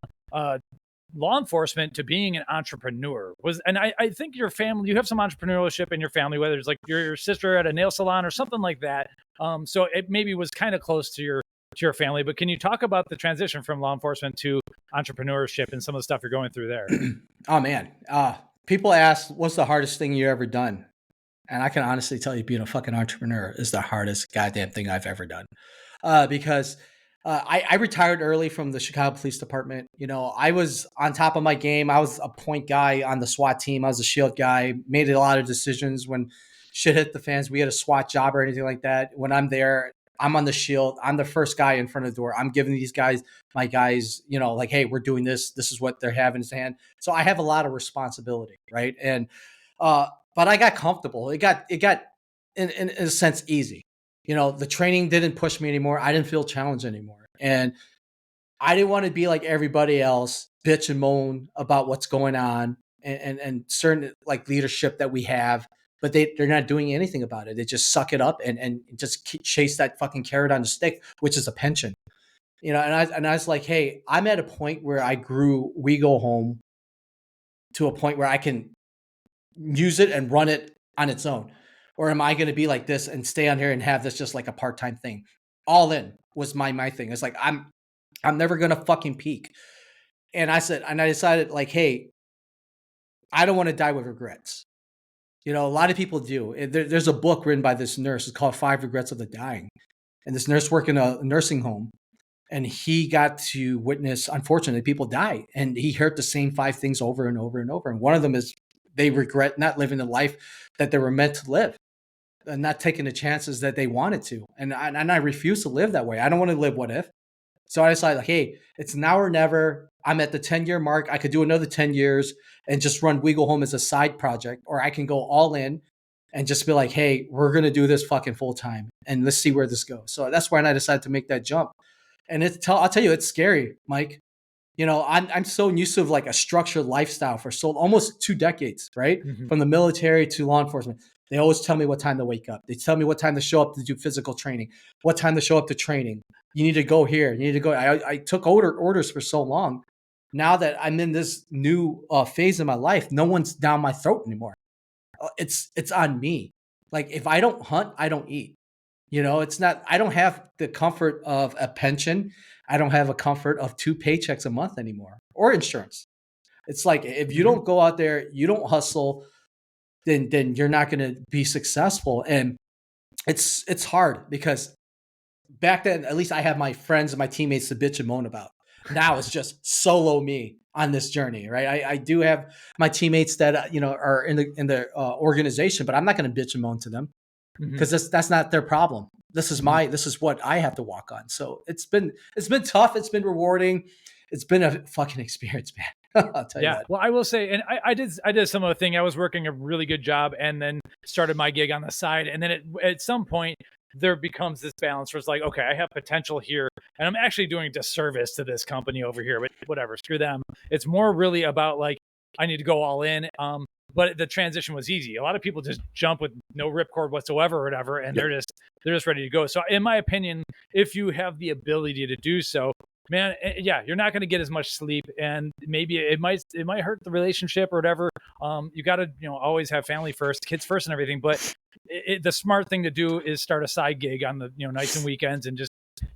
law enforcement to being an entrepreneur. And I think your family, you have some entrepreneurship in your family, whether it's like your sister at a nail salon or something like that. So it maybe was kind of close to your family, but can you talk about the transition from law enforcement to entrepreneurship and some of the stuff you're going through there? Oh man. People ask, what's the hardest thing you ever done? And I can honestly tell you, being a fucking entrepreneur is the hardest goddamn thing I've ever done. Because I retired early from the Chicago Police Department. You know, I was on top of my game. I was a point guy on the SWAT team. I was a shield guy, made a lot of decisions when shit hit the fans. We had a SWAT job or anything like that. When I'm there, I'm on the shield. I'm the first guy in front of the door. I'm giving these guys, my guys, you know, like, hey, we're doing this. This is what they're having in hand. So I have a lot of responsibility, right? And but I got comfortable. It got in a sense easy. You know, the training didn't push me anymore. I didn't feel challenged anymore. And I didn't want to be like everybody else, bitch and moan about what's going on and certain like leadership that we have, but they're not doing anything about it. They just suck it up and just chase that fucking carrot on the stick, which is a pension. You know, and I was like, hey, I'm at a point where I grew We Go Home to a point where I can use it and run it on its own. Or am I going to be like this and stay on here and have this just like a part-time thing? All in was my thing. It's like, I'm never going to fucking peak. And I decided like, hey, I don't want to die with regrets. You know, a lot of people do. There's a book written by this nurse. It's called 5 Regrets of the Dying. And this nurse worked in a nursing home, and he got to witness, unfortunately, people die. And he heard the same 5 things over and over and over. And one of them is they regret not living the life that they were meant to live and not taking the chances that they wanted to. And I refuse to live that way. I don't want to live what if. So I decided, like, hey, it's now or never. I'm at the 10-year mark. I could do another 10 years and just run We Go Home as a side project, or I can go all in and just be like, hey, we're going to do this fucking full time and let's see where this goes. So that's when I decided to make that jump. And I'll tell you, it's scary, Mike. I'm so used to like a structured lifestyle for so almost 2 decades, right? Mhm. From the military to law enforcement. They always tell me what time to wake up. They tell me what time to show up to do physical training, what time to show up to training. You need to go here. You need to go. I took orders for so long. Now that I'm in this new phase of my life, no one's down my throat anymore. It's on me. Like if I don't hunt, I don't eat. It's not, I don't have the comfort of a pension. I don't have a comfort of 2 paychecks a month anymore or insurance. It's like, if you Mhm. don't go out there, you don't hustle, then you're not going to be successful. And it's hard because back then, at least I have my friends and my teammates to bitch and moan about. Now it's just solo me on this journey, right? I do have my teammates that, are in the organization, but I'm not going to bitch and moan to them, Mhm. because that's not their problem. This is what I have to walk on. So it's been tough. It's been rewarding. It's been a fucking experience, man. I'll tell you Yeah. that. Well, I will say, and I did some of the thing. I was working a really good job and then started my gig on the side. And then at some point there becomes this balance where it's like, okay, I have potential here and I'm actually doing a disservice to this company over here, but whatever, screw them. It's more really about like, I need to go all in. But the transition was easy. A lot of people just jump with no ripcord whatsoever or whatever, and they're just ready to go. So in my opinion, if you have the ability to do so, man, yeah, you're not going to get as much sleep, and maybe it might hurt the relationship or whatever. You got to always have family first, kids first, and everything. But the smart thing to do is start a side gig on the nights and weekends, and just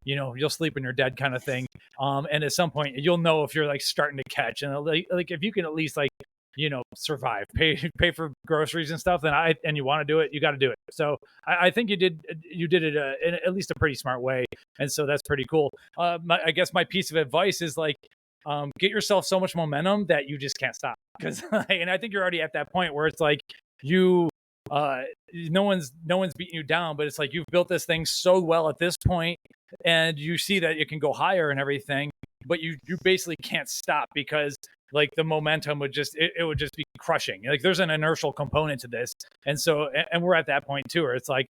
you'll sleep when you're dead kind of thing. And at some point you'll know if you're like starting to catch, and like if you can at least like survive, pay for groceries and stuff, then and you want to do it, you got to do it. So I think you did it in at least a pretty smart way. And so that's pretty cool. I guess my piece of advice is like, get yourself so much momentum that you just can't stop. Cause and I think you're already at that point where it's like no one's beating you down, but it's like, you've built this thing so well at this point and you see that it can go higher and everything, but you basically can't stop because like the momentum would just it would just be crushing. Like there's an inertial component to this. And so and we're at that point too where it's like,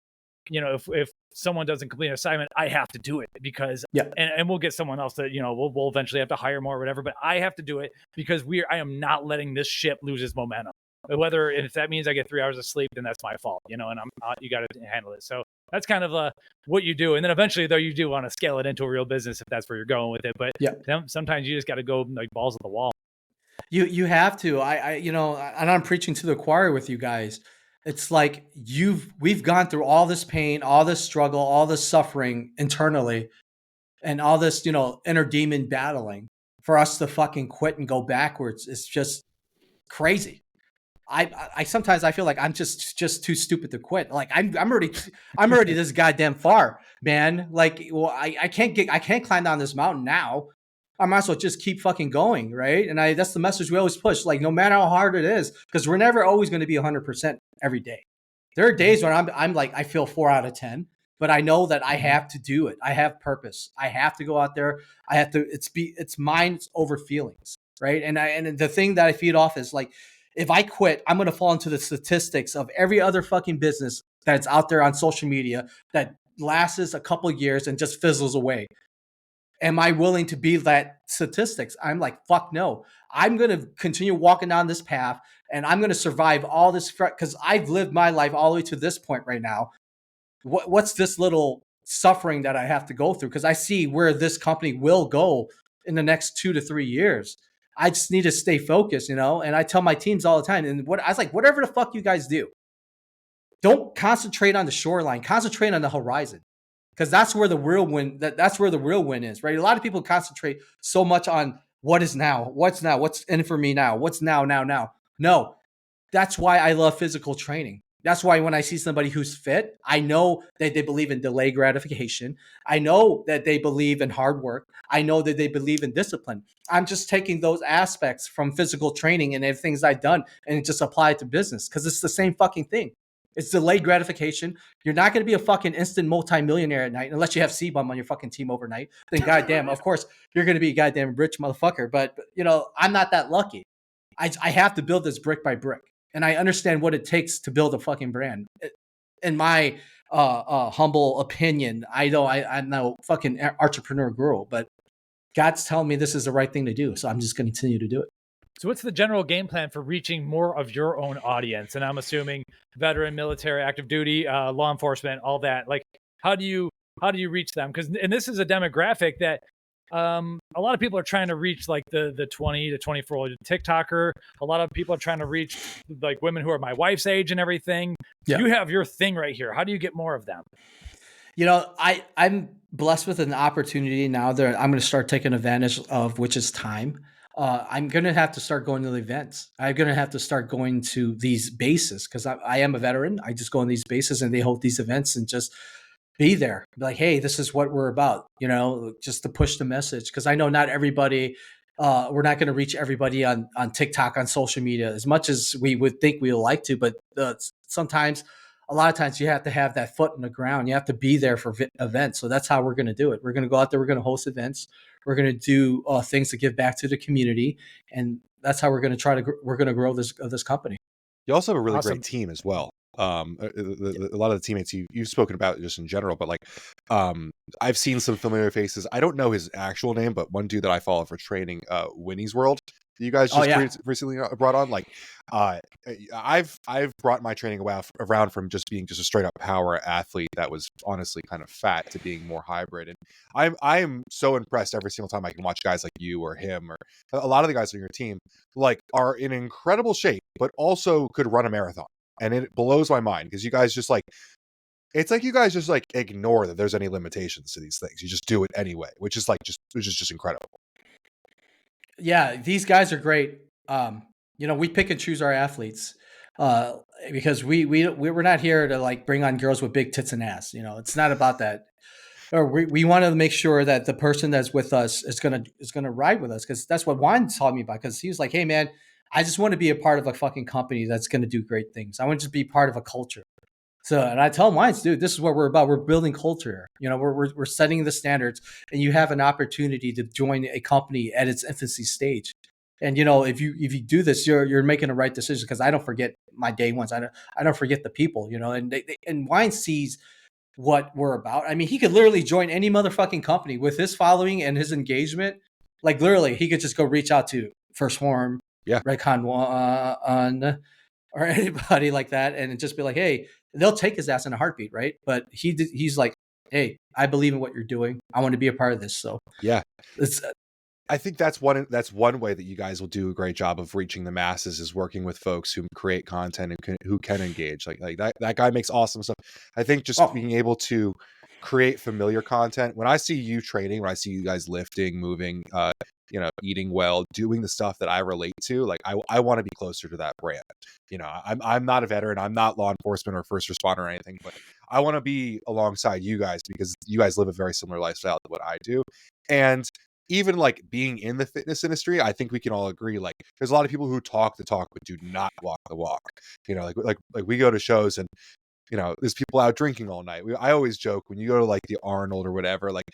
if someone doesn't complete an assignment, I have to do it because and we'll get someone else that we'll eventually have to hire more or whatever, but I have to do it because I am not letting this ship lose its momentum. Whether if that means I get 3 hours of sleep, then that's my fault, and I'm you got to handle it. So that's kind of what you do. And then eventually though, you do want to scale it into a real business if that's where you're going with it. But sometimes you just got to go like balls at the wall. You have to. And I'm preaching to the choir with you guys. It's like we've gone through all this pain, all this struggle, all this suffering internally, and all this, inner demon battling. For us to fucking quit and go backwards, it's just crazy. I sometimes I feel like I'm just too stupid to quit. Like I'm already this goddamn far, man. Like, well, I can't climb down this mountain now. I might as well just keep fucking going, right? And that's the message we always push. Like, no matter how hard it is, because we're never always going to be 100% every day. There are days when I'm like, I feel 4 out of 10, but I know that I have to do it. I have purpose. I have to go out there. I have to. It's minds over feelings, right? And the thing that I feed off is like, if I quit, I'm going to fall into the statistics of every other fucking business that's out there on social media that lasts a couple of years and just fizzles away. Am I willing to be that statistics? I'm like, fuck no. I'm going to continue walking down this path and I'm going to survive all this because I've lived my life all the way to this point right now. What's this little suffering that I have to go through? Because I see where this company will go in the next 2 to 3 years. I just need to stay focused, and I tell my teams all the time, and I was like, whatever the fuck you guys do, don't concentrate on the shoreline, concentrate on the horizon. Because that's where the real win. That's where the real win is, right? A lot of people concentrate so much on what is now, what's in it for me now, what's now. No, that's why I love physical training. That's why when I see somebody who's fit, I know that they believe in delayed gratification. I know that they believe in hard work. I know that they believe in discipline. I'm just taking those aspects from physical training and things I've done and just apply it to business because it's the same fucking thing. It's delayed gratification. You're not going to be a fucking instant multimillionaire at night unless you have C-Bum on your fucking team overnight. Then goddamn, of course, you're going to be a goddamn rich motherfucker. But, I'm not that lucky. I have to build this brick by brick. And I understand what it takes to build a fucking brand. In my humble opinion, I'm no fucking entrepreneur guru, but God's telling me this is the right thing to do. So I'm just going to continue to do it. So what's the general game plan for reaching more of your own audience? And I'm assuming veteran, military, active duty, law enforcement, all that. Like, how do you reach them? And this is a demographic that a lot of people are trying to reach, like the 20 to 24-year-old TikToker. A lot of people are trying to reach like women who are my wife's age and everything. Yeah. You have your thing right here. How do you get more of them? You know, I'm blessed with an opportunity now that I'm going to start taking advantage of, which is time. I'm going to have to start going to the events. I'm going to have to start going to these bases because I am a veteran. I just go on these bases and they hold these events and just be there. Be like, hey, this is what we're about, you know, just to push the message. Because I know not everybody, we're not going to reach everybody on TikTok, on social media as much as we would think we would like to. But sometimes, a lot of times you have to have that foot in the ground. You have to be there for events. So that's how we're going to do it. We're going to go out there. We're going to host events. We're going to do things to give back to the community. And that's how we're going to we're going to grow this company. You also have a really great team as well. A lot of the teammates you've spoken about just in general, but like, I've seen some familiar faces. I don't know his actual name, but one dude that I follow for training, Winnie's World, you guys just recently brought on. Like, I've brought my training around from just being just a straight up power athlete that was honestly kind of fat to being more hybrid. And I am so impressed every single time I can watch guys like you or him or a lot of the guys on your team, like, are in incredible shape, but also could run a marathon. And it blows my mind because you guys just like, it's like you guys just like ignore that there's any limitations to these things. You just do it anyway, which is just incredible. Yeah, these guys are great. You know, we pick and choose our athletes because we're not here to like bring on girls with big tits and ass. You know, it's not about that. Or we want to make sure that the person that's with us is gonna ride with us, because that's what Juan taught me about. Because he was like, hey man, I just want to be a part of a fucking company that's going to do great things. I want to just be part of a culture. So, and I tell mine, dude, this is what we're about. We're building culture. You know, we're setting the standards, and you have an opportunity to join a company at its infancy stage. And you know, if you do this, you're making the right decision. Because I don't forget my day ones. I don't forget the people. You know, and Wine sees what we're about. I mean, he could literally join any motherfucking company with his following and his engagement. Like literally, he could just go reach out to First Form, Redcon One, or anybody like that, and just be like, hey, they'll take his ass in a heartbeat, right? But he's like, hey, I believe in what you're doing. I want to be a part of this. So yeah, I think that's one way that you guys will do a great job of reaching the masses, is working with folks who create content and who can engage. Like that guy makes awesome stuff. I think just being able to create familiar content. When I see you training, when I see you guys lifting, moving, you know, eating well, doing the stuff that I relate to, like I want to be closer to that brand. You know, I'm not a veteran, I'm not law enforcement or first responder or anything, but I want to be alongside you guys because you guys live a very similar lifestyle to what I do. And even like being in the fitness industry, I think we can all agree, like there's a lot of people who talk the talk but do not walk the walk. You know, like we go to shows and, you know, there's people out drinking all night. I always joke when you go to like the Arnold or whatever, like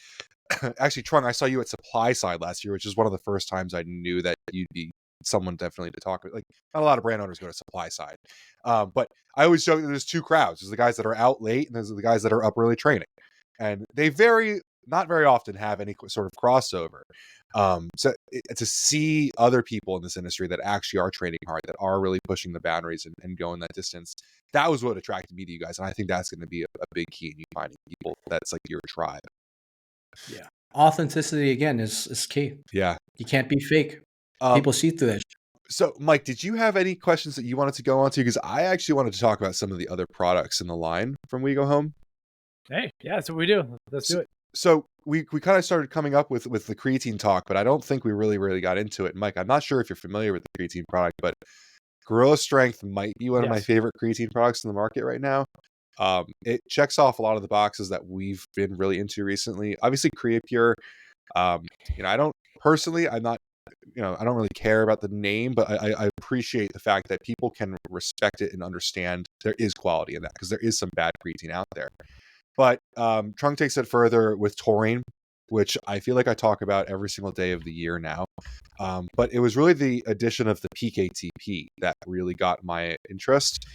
actually, Trung, I saw you at Supply Side last year, which is one of the first times I knew that you'd be someone definitely to talk with. Like, not a lot of brand owners go to Supply Side. But I always joke that there's two crowds. There's the guys that are out late and there's the guys that are up early training. And they not very often have any sort of crossover. So to see other people in this industry that actually are training hard, that are really pushing the boundaries and going that distance, that was what attracted me to you guys. And I think that's going to be a big key in you finding people that's like your tribe. Yeah. Authenticity again is key. Yeah. You can't be fake. People see through that. So Mike, did you have any questions that you wanted to go on to? Because I actually wanted to talk about some of the other products in the line from We Go Home. Hey, yeah, that's what we do. Let's do it. So we kind of started coming up with the creatine talk, but I don't think we really got into it. Mike, I'm not sure if you're familiar with the creatine product, but Guerilla Strength might be one of my favorite creatine products in the market right now. It checks off a lot of the boxes that we've been really into recently. Obviously, CreaPure. You know, I don't really care about the name, but I appreciate the fact that people can respect it and understand there is quality in that, because there is some bad creatine out there. But Trung takes it further with taurine, which I feel like I talk about every single day of the year now. But it was really the addition of the PKTP that really got my interest.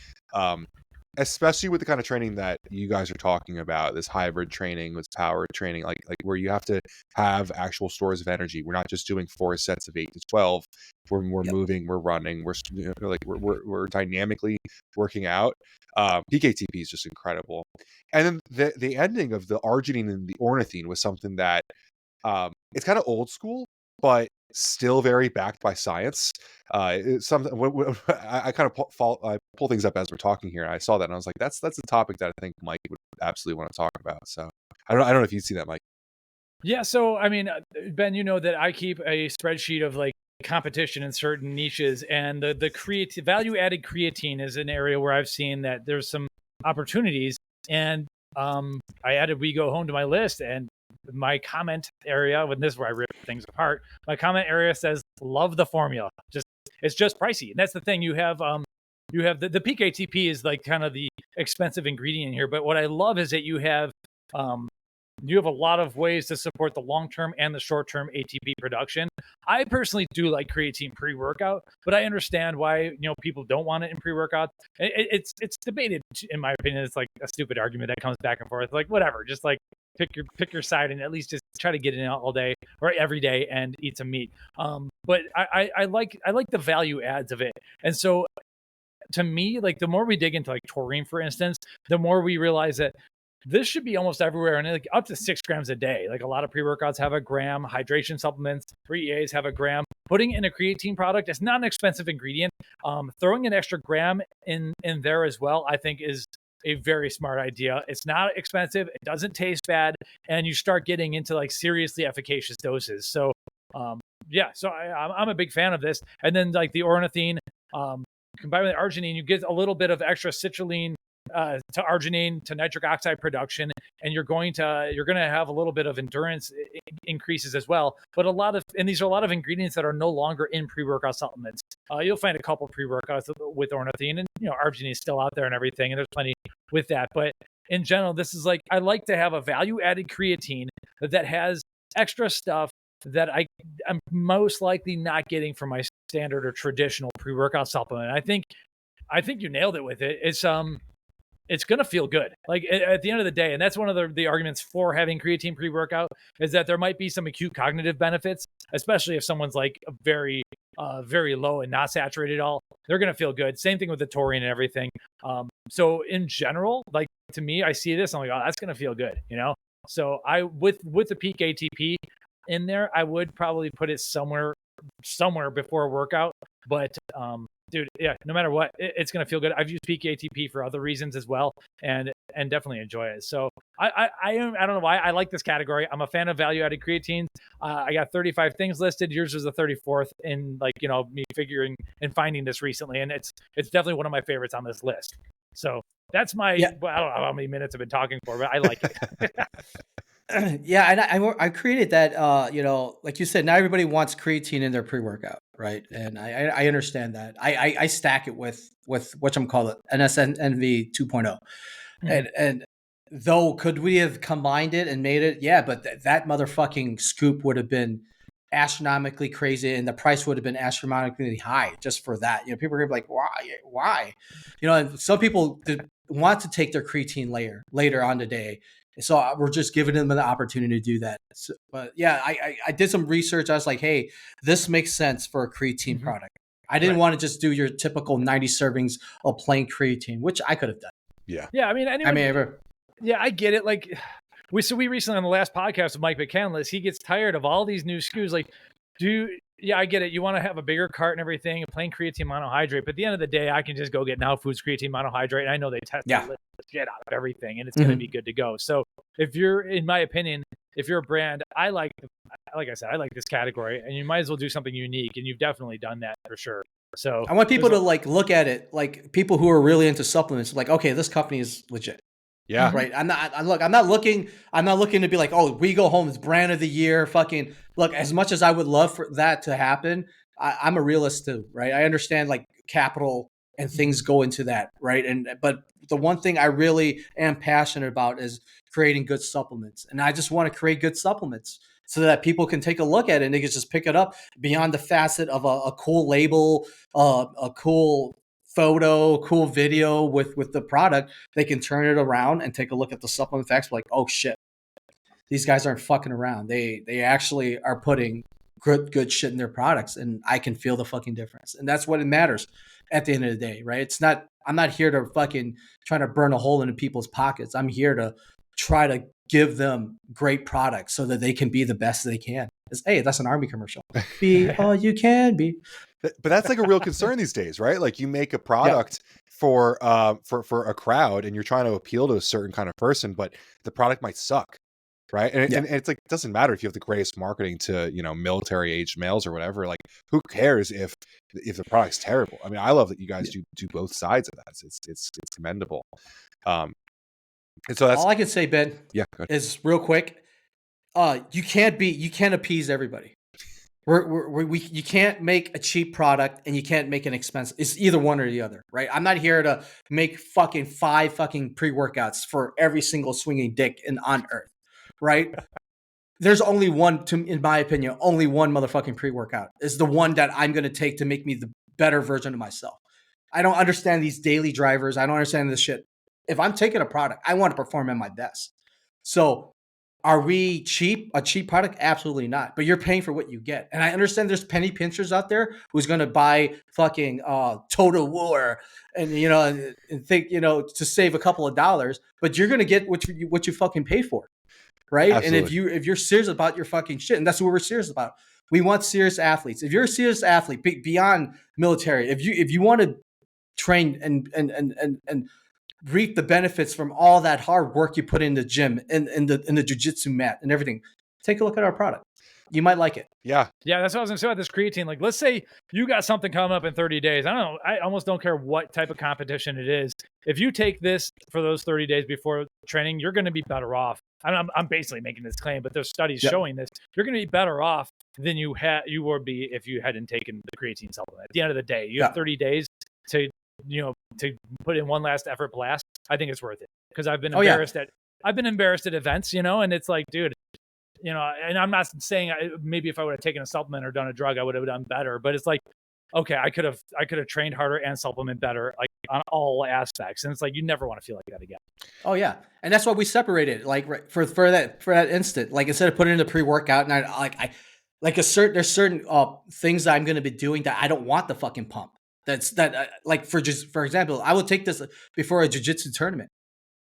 especially with the kind of training that you guys are talking about, this hybrid training with power training, like where you have to have actual stores of energy. We're not just doing 4 sets of 8 to 12. We're moving, we're running, we're dynamically working out. PKTP is just incredible. And then the ending of the arginine and the ornithine was something that it's kind of old school, but still very backed by science. It's something I kind of pull things up as we're talking here, and I saw that and I was like, that's a topic that I think Mike would absolutely want to talk about. So I don't know if you'd see that, Mike. Yeah. So, I mean, Ben, you know that I keep a spreadsheet of like competition in certain niches, and the value added creatine is an area where I've seen that there's some opportunities, and I added We Go Home to my list, and my comment area, when this is where I rip things apart, my comment area says, love the formula. It's just pricey. And that's the thing. You have the PKTP is like kind of the expensive ingredient here. But what I love is that you have a lot of ways to support the long-term and the short-term ATP production. I personally do like creatine pre-workout, but I understand why, people don't want it in pre-workout. It's debated, in my opinion. It's like a stupid argument that comes back and forth. Like, whatever, just like pick your side and at least just try to get it in all day or every day and eat some meat. But I like the value adds of it. And so to me, like the more we dig into like taurine, for instance, the more we realize that this should be almost everywhere, and like up to 6 grams a day. Like a lot of pre-workouts have a gram, hydration supplements, 3EAs have a gram. Putting in a creatine product is not an expensive ingredient. Throwing an extra gram in there as well, I think, is a very smart idea. It's not expensive, it doesn't taste bad, and you start getting into like seriously efficacious doses. So so I'm a big fan of this. And then like the ornithine, combined with arginine, you get a little bit of extra citrulline to arginine to nitric oxide production, and you're going to have a little bit of endurance increases as well. But these are a lot of ingredients that are no longer in pre-workout supplements. You'll find a couple pre-workouts with ornithine, and arginine is still out there and everything, and there's plenty with that. But in general, this is like, I like to have a value-added creatine that has extra stuff that I'm most likely not getting from my standard or traditional pre-workout supplement. I think you nailed it with it. It's going to feel good. Like at the end of the day, and that's one of the arguments for having creatine pre-workout, is that there might be some acute cognitive benefits, especially if someone's like very, very low and not saturated at all. They're going to feel good. Same thing with the taurine and everything. So in general, like to me, I see this, I'm like, oh, that's going to feel good, So with the peak ATP in there, I would probably put it somewhere before a workout. But dude, yeah, no matter what, it's going to feel good. I've used peak ATP for other reasons as well, and definitely enjoy it. So I don't know why I like this category. I'm a fan of value added creatines. I got 35 things listed. Yours was the 34th in me figuring and finding this recently, and it's definitely one of my favorites on this list. So that's my, I don't know how many minutes I've been talking for, but I like it. Yeah, and I created that. Like you said, not everybody wants creatine in their pre-workout, right? And I understand that. I stack it with what I'm calling NSNV 2.0, and though could we have combined it and made it? Yeah, but that motherfucking scoop would have been astronomically crazy, and the price would have been astronomically high just for that. People are gonna be like, why? And some people want to take their creatine later on the day. So we're just giving them the opportunity to do that. So, but yeah, I did some research. I was like, hey, this makes sense for a creatine product. I didn't want to just do your typical 90 servings of plain creatine, which I could have done. Yeah. Yeah. I get it. Like we recently on the last podcast with Mike McCandless, he gets tired of all these new SKUs. Like, I get it. You want to have a bigger cart and everything, a plain creatine monohydrate. But at the end of the day, I can just go get Now Foods creatine monohydrate. And I know they test the shit out of everything, and it's going to be good to go. So if you're, in my opinion, if you're a brand, like I said, I like this category, and you might as well do something unique. And you've definitely done that for sure. So I want people to like look at it, like people who are really into supplements, like, okay, this company is legit. Yeah. Right. I'm not looking to be like, oh, We Go Home is brand of the year. Fucking look, as much as I would love for that to happen, I'm a realist too, right? I understand like capital and things go into that, right? But the one thing I really am passionate about is creating good supplements. And I just want to create good supplements so that people can take a look at it and they can just pick it up beyond the facet of a cool label, a cool photo, cool video with the product, they can turn it around and take a look at the supplement facts. Like, oh shit, these guys aren't fucking around. They actually are putting good shit in their products, and I can feel the fucking difference. And that's what it matters at the end of the day, right? It's not, I'm not here to fucking try to burn a hole into people's pockets. I'm here to try to give them great products so that they can be the best they can. It's, hey, that's an Army commercial. Be all you can be. But that's like a real concern these days, right? Like you make a product for a crowd and you're trying to appeal to a certain kind of person, but the product might suck. Right. And it's like, it doesn't matter if you have the greatest marketing to, you know, military aged males or whatever. Like, who cares if the product's terrible? I mean, I love that you guys do both sides of that. It's commendable. And so that's all I can say, Ben. Yeah, is real quick. You can't appease everybody. You can't make a cheap product and you can't make an expensive. It's either one or the other, right? I'm not here to make fucking 5 fucking pre-workouts for every single swinging dick on earth. Right? There's only one, in my opinion, only one motherfucking pre-workout is the one that I'm going to take to make me the better version of myself. I don't understand these daily drivers. I don't understand this shit. If I'm taking a product, I want to perform at my best. So are we cheap? A cheap product? Absolutely not. But you're paying for what you get. And I understand there's penny pinchers out there who's going to buy fucking Total War and, you know, and think, you know, to save a couple of dollars, but you're going to get what you fucking pay for. Right. Absolutely. And if you're serious about your fucking shit, and that's what we're serious about. We want serious athletes. If you're a serious athlete beyond military, if you want to train and reap the benefits from all that hard work you put in the gym and in the jiu-jitsu mat and everything, take a look at our product. You might like it. Yeah. Yeah, that's what I was gonna say about this creatine. Like, let's say you got something coming up in 30 days. I don't know. I almost don't care what type of competition it is. If you take this for those 30 days before training, you're going to be better off. I'm basically making this claim, but there's studies showing this. You're going to be better off than you would be if you hadn't taken the creatine supplement. At the end of the day, you have 30 days to put in one last effort blast. I think it's worth it because I've been embarrassed at events, you know, and it's like, dude, you know, and I'm not saying maybe if I would have taken a supplement or done a drug, I would have done better. But it's like, okay, I could have trained harder and supplement better, like on all aspects. And it's like, you never want to feel like that again. Oh yeah, and that's why we separated. Like for that instant, like instead of putting in the pre-workout, and there's certain things that I'm going to be doing that I don't want the fucking pump. Like for example, I will take this before a jiu-jitsu tournament.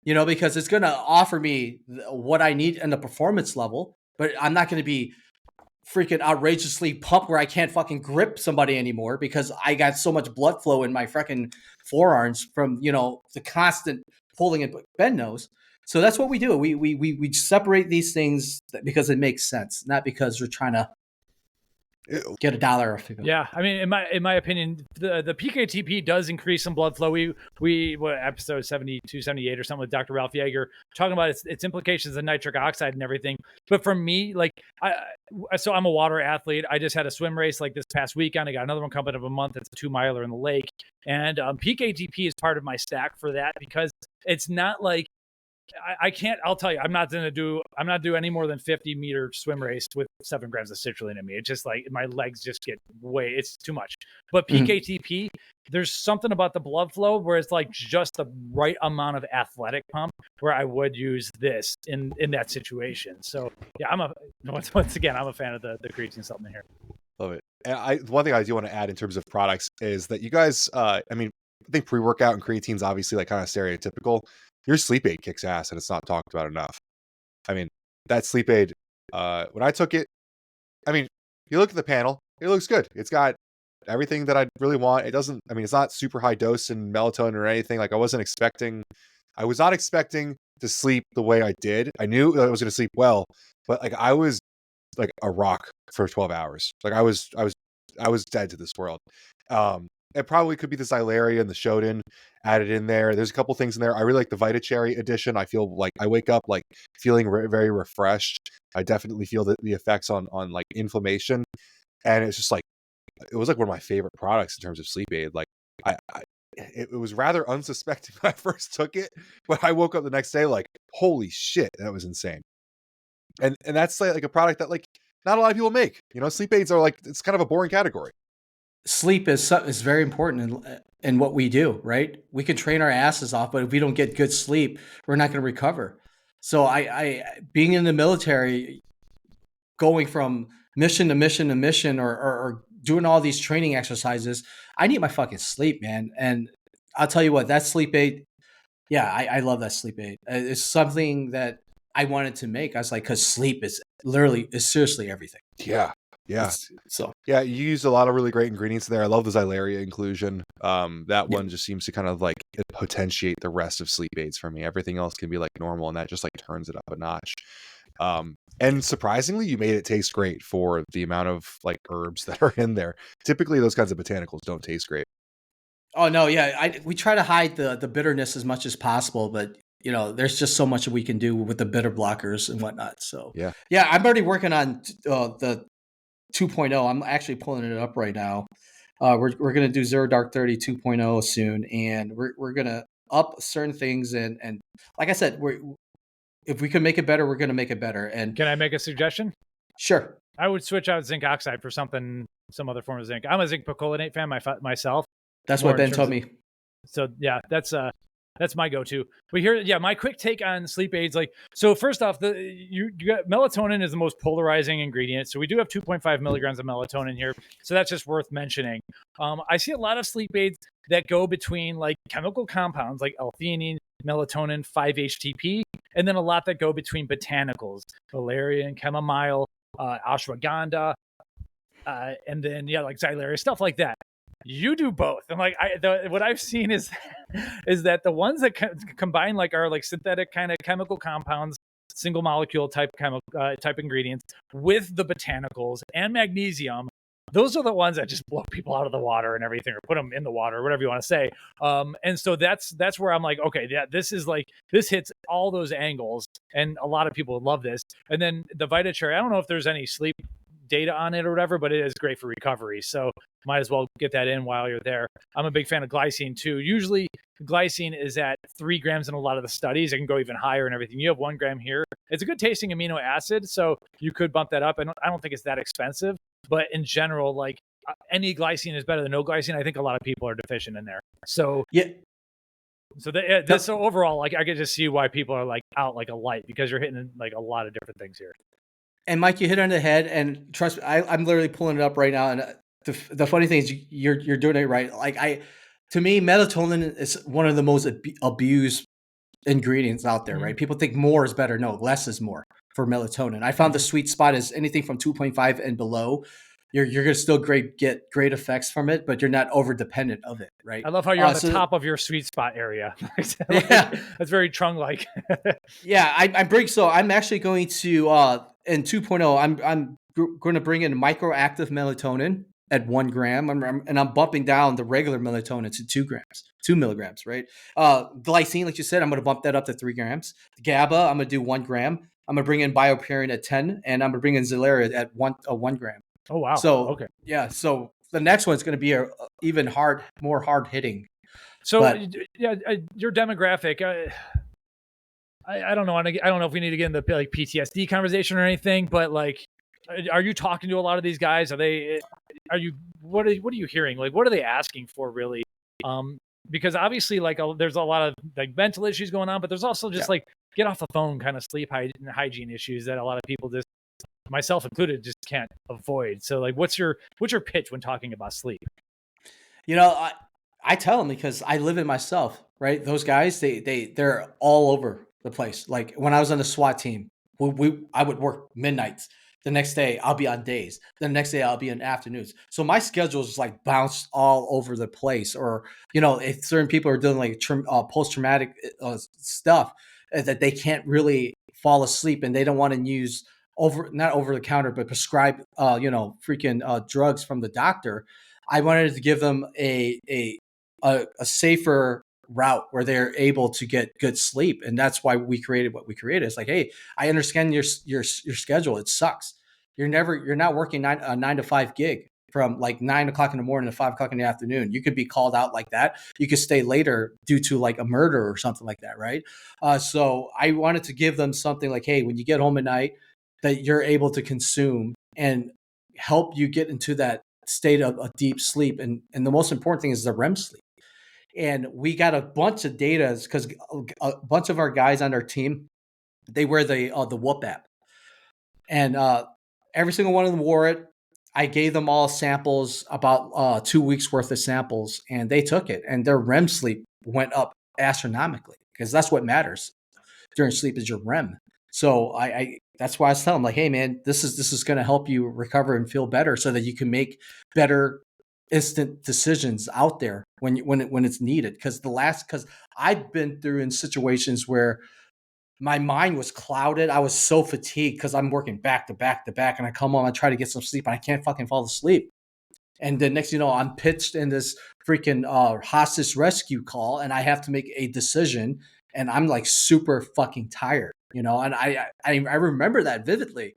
You know, because it's going to offer me what I need in the performance level, but I'm not going to be freaking outrageously pumped where I can't fucking grip somebody anymore because I got so much blood flow in my freaking forearms from, you know, the constant pulling and Ben knows. So that's what we do. We separate these things because it makes sense, not because we're trying to get a dollar off. Yeah, I mean, in my opinion, the PKTP does increase some blood flow. We episode 72, 78 or something with Dr. Ralph Yeager talking about its implications of nitric oxide and everything. But for me, like so I'm a water athlete. I just had a swim race like this past weekend. I got another one coming up in a month. It's a 2-miler in the lake, and PKTP is part of my stack for that because it's not like I can't. I'll tell you, I'm not do any more than 50-meter swim race with 7 grams of citrulline in me. It's just like my legs just get it's too much. But PKTP, there's something about the blood flow where it's like just the right amount of athletic pump where I would use this in that situation. So yeah, once again, I'm a fan of the creatine supplement here. Love it. And one thing I do want to add in terms of products is that you guys, I mean, I think pre-workout and creatine is obviously like kind of stereotypical. Your sleep aid kicks ass and it's not talked about enough. I mean, that sleep aid, when I took it, I mean, you look at the panel, it looks good. It's got everything that I really want. It's not super high dose in melatonin or anything. Like I was not expecting to sleep the way I did. I knew I was going to sleep well, but like I was like a rock for 12 hours. Like I was dead to this world. It probably could be the Xylaria and the Shodan added in there. There's a couple things in there. I really like the Vita Cherry edition. I feel like I wake up like feeling very refreshed. I definitely feel the effects on like inflammation, and it's just like it was like one of my favorite products in terms of sleep aid. Like it was rather unsuspecting when I first took it, but I woke up the next day like, holy shit, that was insane. And that's like a product that like not a lot of people make. You know, sleep aids are like, it's kind of a boring category. Sleep is very important, and in what we do, right? We can train our asses off, but if we don't get good sleep, we're not going to recover. So I being in the military, going from mission to mission to mission, or doing all these training exercises, I need my fucking sleep, man. And I'll tell you what, that sleep aid, yeah, I love that sleep aid. It's something that I wanted to make. I was like, because sleep is seriously everything. Yeah. Yeah. So yeah, you used a lot of really great ingredients in there. I love the Xylaria inclusion. That one just seems to kind of like potentiate the rest of sleep aids for me. Everything else can be like normal, and that just like turns it up a notch. And surprisingly, you made it taste great for the amount of like herbs that are in there. Typically, those kinds of botanicals don't taste great. Oh no, yeah, we try to hide the bitterness as much as possible, but there's just so much we can do with the bitter blockers and whatnot. So Yeah. I'm already working on the 2.0. I'm actually pulling it up right now. We're gonna do Zero Dark 30 2.0 soon, and we're gonna up certain things, and like I said, if we can make it better, we're gonna make it better. And Can I make a suggestion? sure, I would switch out zinc oxide for some other form of zinc. I'm a zinc picolinate fan myself. that's More what in Ben terms told of- me. So yeah, that's my go-to. But here, yeah, my quick take on sleep aids. Like, so first off, you got melatonin is the most polarizing ingredient. So we do have 2.5 milligrams of melatonin here. So that's just worth mentioning. I see a lot of sleep aids that go between like chemical compounds like L-theanine, melatonin, 5-HTP, and then a lot that go between botanicals, valerian, chamomile, ashwagandha, and then like Xylaria, stuff like that. You do both. And like what I've seen is that the ones that combine like are like synthetic kind of chemical compounds, single molecule type type ingredients with the botanicals and magnesium. Those are the ones that just blow people out of the water and everything, or put them in the water, or whatever you want to say. And so that's where I'm like, okay, yeah, this hits all those angles, and a lot of people love this. And then the VitaCherry, I don't know if there's any sleep data on it or whatever, but it is great for recovery. So might as well get that in while you're there. I'm a big fan of glycine too. Usually glycine is at 3 grams in a lot of the studies. It can go even higher and everything. You have 1 gram here. It's a good tasting amino acid, so you could bump that up. And I don't think it's that expensive, but in general, like any glycine is better than no glycine. I think a lot of people are deficient in there. So Yeah. So overall, like I could just see why people are like out like a light, because you're hitting like a lot of different things here. And Mike, you hit on the head, and trust me, I'm literally pulling it up right now. And the funny thing is, you're doing it right. Like to me, melatonin is one of the most abused ingredients out there, right? People think more is better. No, less is more for melatonin. I found the sweet spot is anything from 2.5 and below. You're gonna still get great effects from it, but you're not over dependent of it, right? I love how you're on the top of your sweet spot area. Yeah, that's very Trung like. Yeah, I'm actually going to in 2.0. I'm going to bring in microactive melatonin at 1 gram, and I'm bumping down the regular melatonin to 2 milligrams, right? Glycine, like you said, I'm going to bump that up to 3 grams. GABA, I'm going to do 1 gram. I'm going to bring in BioPerine at 10, and I'm going to bring in Xylaria at 1 gram. Oh wow! So okay, yeah. So the next one's going to be even more hard hitting. So your demographic. I don't know. I don't know if we need to get into like PTSD conversation or anything, but like, are you talking to a lot of these guys? What are you hearing? Like, what are they asking for really? Because obviously like there's a lot of like mental issues going on, but there's also just like get off the phone kind of sleep hygiene issues that a lot of people, just myself included, just can't avoid. So like, what's your pitch when talking about sleep? I tell them because I live it myself, right? Those guys, they're all over the place. Like when I was on the SWAT team, I would work midnights. The next day I'll be on days. The next day I'll be in afternoons. So my schedule is like bounced all over the place. Or if certain people are doing like post-traumatic stuff that they can't really fall asleep, and they don't want to use not over the counter, but prescribe drugs from the doctor. I wanted to give them a safer route where they're able to get good sleep, and that's why we created what we created. It's like, hey, I understand your schedule. It sucks. You're not working 9 to 5 gig from like 9 o'clock in the morning to 5 o'clock in the afternoon. You could be called out like that. You could stay later due to like a murder or something like that, right? So I wanted to give them something like, hey, when you get home at night, that you're able to consume and help you get into that state of a deep sleep. And the most important thing is the REM sleep. And we got a bunch of data because a bunch of our guys on our team, they wear the Whoop app. And every single one of them wore it. I gave them all samples, about 2 weeks worth of samples, and they took it. And their REM sleep went up astronomically, because that's what matters during sleep is your REM. So I that's why I was telling them, like, hey man, this is going to help you recover and feel better, so that you can make better instant decisions out there when it's needed. Because I've been through in situations where my mind was clouded. I was so fatigued because I'm working back to back to back, and I come home, I try to get some sleep, and I can't fucking fall asleep. And the next, I'm pitched in this freaking hostage rescue call, and I have to make a decision, and I'm like super fucking tired, and I remember that vividly,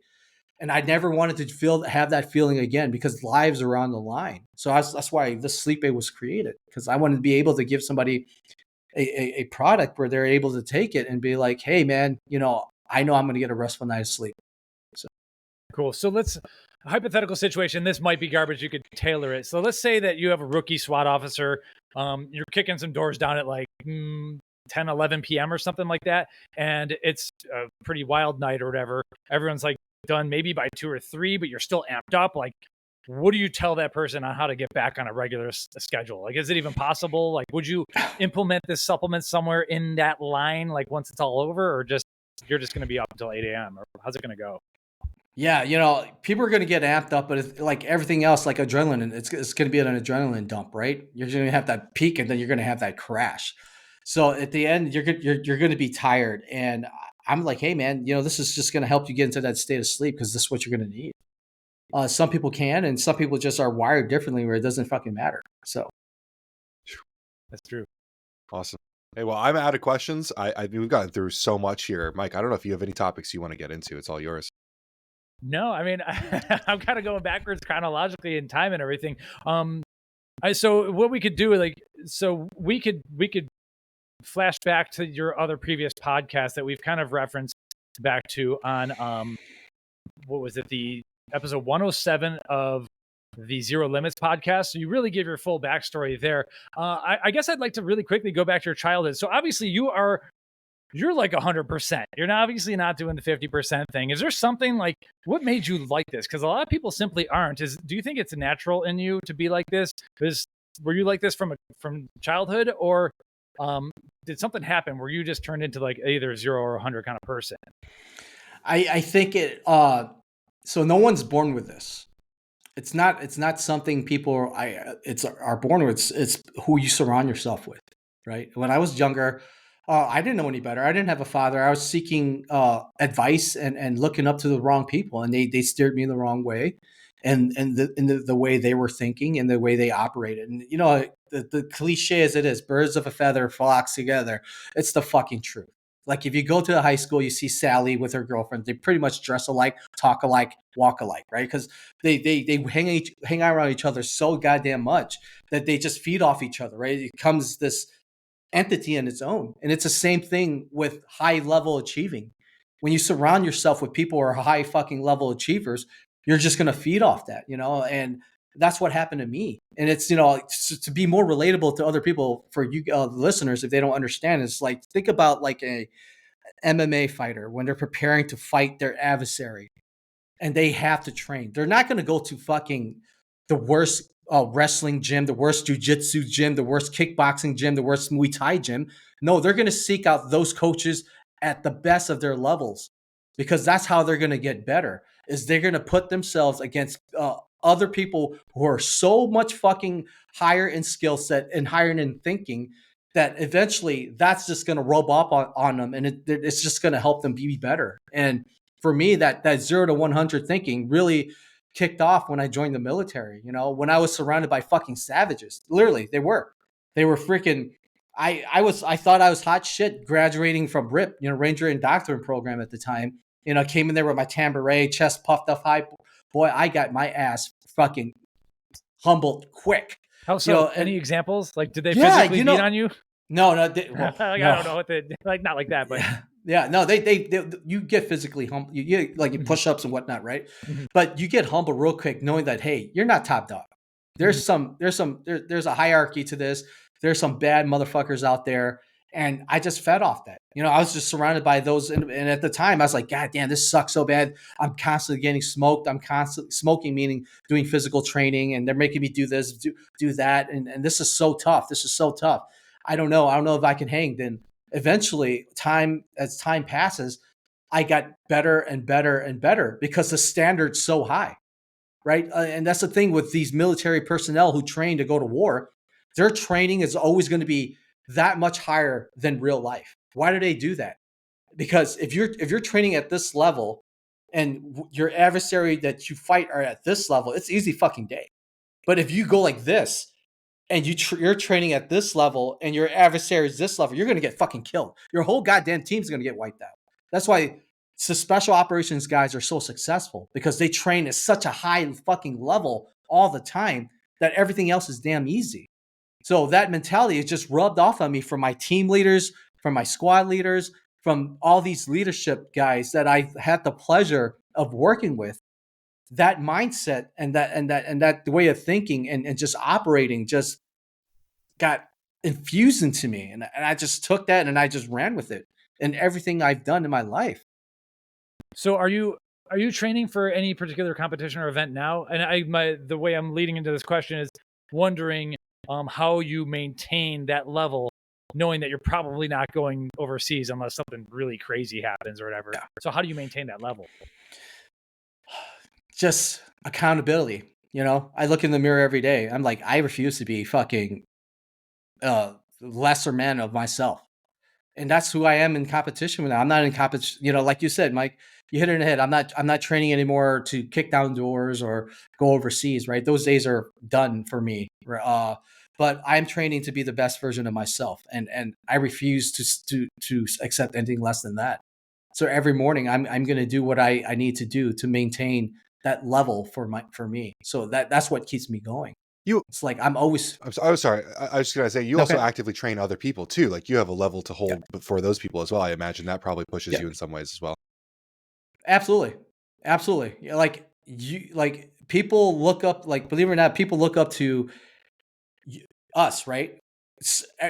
and I never wanted to have that feeling again, because lives are on the line. So that's why the sleep aid was created, because I wanted to be able to give somebody a product where they're able to take it and be like, hey man, I know I'm going to get a restful night of sleep. So cool. So hypothetical situation. This might be garbage. You could tailor it. So let's say that you have a rookie SWAT officer. You're kicking some doors down at like 10, 11 p.m. or something like that. And it's a pretty wild night or whatever. Everyone's like done maybe by 2 or 3, but you're still amped up. Like, what do you tell that person on how to get back on a regular schedule? Like, is it even possible? Like, would you implement this supplement somewhere in that line, like once it's all over, or you're just going to be up until 8 a.m. or how's it going to go? Yeah, people are going to get amped up, but it's like everything else, like adrenaline, it's going to be an adrenaline dump, right? You're going to have that peak, and then you're going to have that crash. So at the end, you're going to be tired. And I'm like, hey man, this is just going to help you get into that state of sleep, because this is what you're going to need. Some people can, and some people just are wired differently where it doesn't fucking matter. So that's true. Awesome. Hey, well, I'm out of questions. We've gotten through so much here. Mike, I don't know if you have any topics you want to get into. It's all yours. No, I mean, I'm kind of going backwards chronologically in time and everything. So what we could do, we could flash back to your other previous podcast that we've kind of referenced back to on, what was it? The episode 107 of the Zero Limits podcast. So you really give your full backstory there. I guess I'd like to really quickly go back to your childhood. So obviously you're like 100%. You're obviously not doing the 50% thing. Is there something like, what made you like this? Because a lot of people simply aren't. Do you think it's natural in you to be like this? Were you like this from childhood, or did something happen where you just turned into like either 0 or 100 kind of person? I think so no one's born with this. It's not something people are born with. It's who you surround yourself with, right? When I was younger, I didn't know any better. I didn't have a father. I was seeking advice and looking up to the wrong people, and they steered me in the wrong way, and the way they were thinking and the way they operated. And the cliche as it is, birds of a feather flocks together. It's the fucking truth. Like, if you go to a high school, you see Sally with her girlfriend. They pretty much dress alike, talk alike, walk alike, right? Because they hang around each other so goddamn much that they just feed off each other, right? It becomes this entity in its own. And it's the same thing with high level achieving. When you surround yourself with people who are high fucking level achievers, you're just going to feed off that, and that's what happened to me. And it's, to be more relatable to other people, for you listeners, if they don't understand, it's like, think about like a MMA fighter when they're preparing to fight their adversary and they have to train. They're not going to go to fucking the worst wrestling gym, the worst jujitsu gym, the worst kickboxing gym, the worst Muay Thai gym. No, they're going to seek out those coaches at the best of their levels, because that's how they're going to get better, is they're going to put themselves against other people who are so much fucking higher in skill set and higher in thinking, that eventually that's just going to rub up on them, and it's just going to help them be better. And for me, that 0 to 100 thinking really kicked off when I joined the military. When I was surrounded by fucking savages. Literally, they were freaking. I thought I was hot shit graduating from RIP, Ranger Indoctrination program at the time. Came in there with my tambourine, chest puffed up high. Boy, I got my ass fucking humbled quick. How so? Any examples? Like, did they physically beat on you? No. I don't know what they like. Not like that, but yeah, no. They you get physically humble. You get like your push-ups and whatnot, right? Mm-hmm. But you get humble real quick, knowing that, hey, you're not top dog. There's a hierarchy to this. there's some bad motherfuckers out there. And I just fed off that. I was just surrounded by those. And at the time, I was like, God damn, this sucks so bad. I'm constantly getting smoked. I'm constantly smoking, meaning doing physical training. And they're making me do this, do that. And this is so tough. This is so tough. I don't know. I don't know if I can hang. Then eventually, as time passes, I got better and better and better because the standard's so high, right? And that's the thing with these military personnel who train to go to war. Their training is always going to be that much higher than real life. Why do they do that? Because if you're training at this level and your adversary that you fight are at this level, it's easy fucking day. But if you go like this and you're training at this level and your adversary is this level, you're going to get fucking killed. Your whole goddamn team's going to get wiped out. That's why the special operations guys are so successful, because they train at such a high fucking level all the time that everything else is damn easy. So that mentality is just rubbed off on me from my team leaders, from my squad leaders, from all these leadership guys that I had the pleasure of working with. That mindset and that way of thinking and just operating just got infused into me. And I just took that and I just ran with it in everything I've done in my life. So are you training for any particular competition or event now? And the way I'm leading into this question is wondering how you maintain that level, knowing that you're probably not going overseas unless something really crazy happens or whatever. Yeah. So how do you maintain that level? Just accountability. I look in the mirror every day. I'm like, I refuse to be fucking lesser man of myself. And that's who I am in competition with. I'm not in competition, like you said, Mike, you hit it in the head. I'm not training anymore to kick down doors or go overseas, right? Those days are done for me. But I'm training to be the best version of myself. And I refuse to accept anything less than that. So every morning I'm going to do what I need to do to maintain that level for me. So that's what keeps me going. It's like I'm sorry. I was just gonna say you also actively train other people too. Like you have a level to hold for those people as well. I imagine that probably pushes you in some ways as well. Absolutely. People look up, believe it or not, people look up to us, right?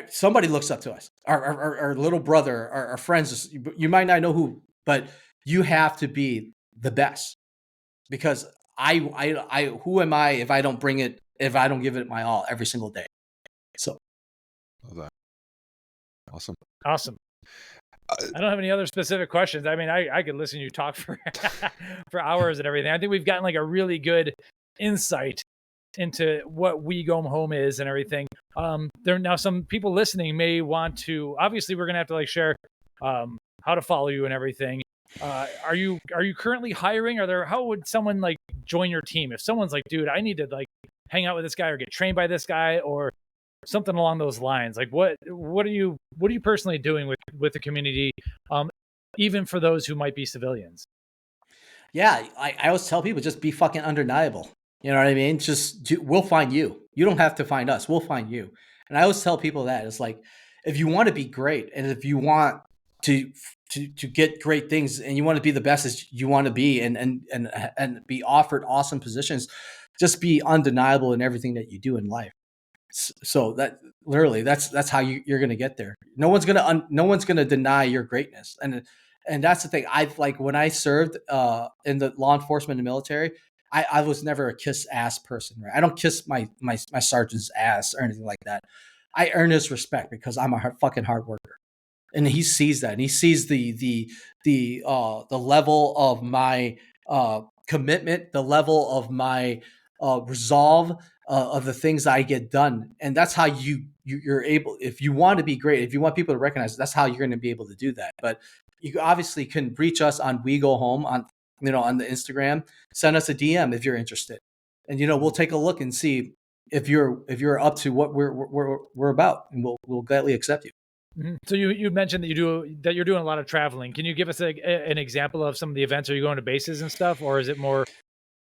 Somebody looks up to us, our little brother, our friends. You might not know who, but you have to be the best, because who am I if I don't bring it? If I don't give it my all every single day. So. Love that. Awesome. I don't have any other specific questions. I mean, I could listen to you talk for for hours and everything. I think we've gotten a really good insight into what We Go Home is and everything. There now some people listening may want to, obviously we're going to have to share how to follow you and everything. Are you currently hiring? How would someone join your team? If someone's like, dude, I need to hang out with this guy or get trained by this guy or something along those lines. What are you personally doing with the community, even for those who might be civilians? Yeah, I always tell people, just be fucking undeniable. You know what I mean? We'll find you. You don't have to find us. We'll find you. And I always tell people that it's like, if you want to be great and if you want to get great things and you want to be the best as you want to be and be offered awesome positions, just be undeniable in everything that you do in life. So that literally that's how you're going to get there. No one's going to deny your greatness. And that's the thing. When I served in the law enforcement and military, I was never a kiss ass person, right? I don't kiss my sergeant's ass or anything like that. I earn his respect because I'm a fucking hard worker. And he sees that, and he sees the level of my commitment, the level of my resolve of the things I get done, and that's how you're able. If you want to be great, if you want people to recognize it, that's how you're going to be able to do that. But you obviously can reach us on We Go Home on the Instagram. Send us a DM if you're interested, and we'll take a look and see if you're up to what we're about, and we'll gladly accept you. Mm-hmm. So you mentioned that you're doing a lot of traveling. Can you give us an example of some of the events? Are you going to bases and stuff, or is it more,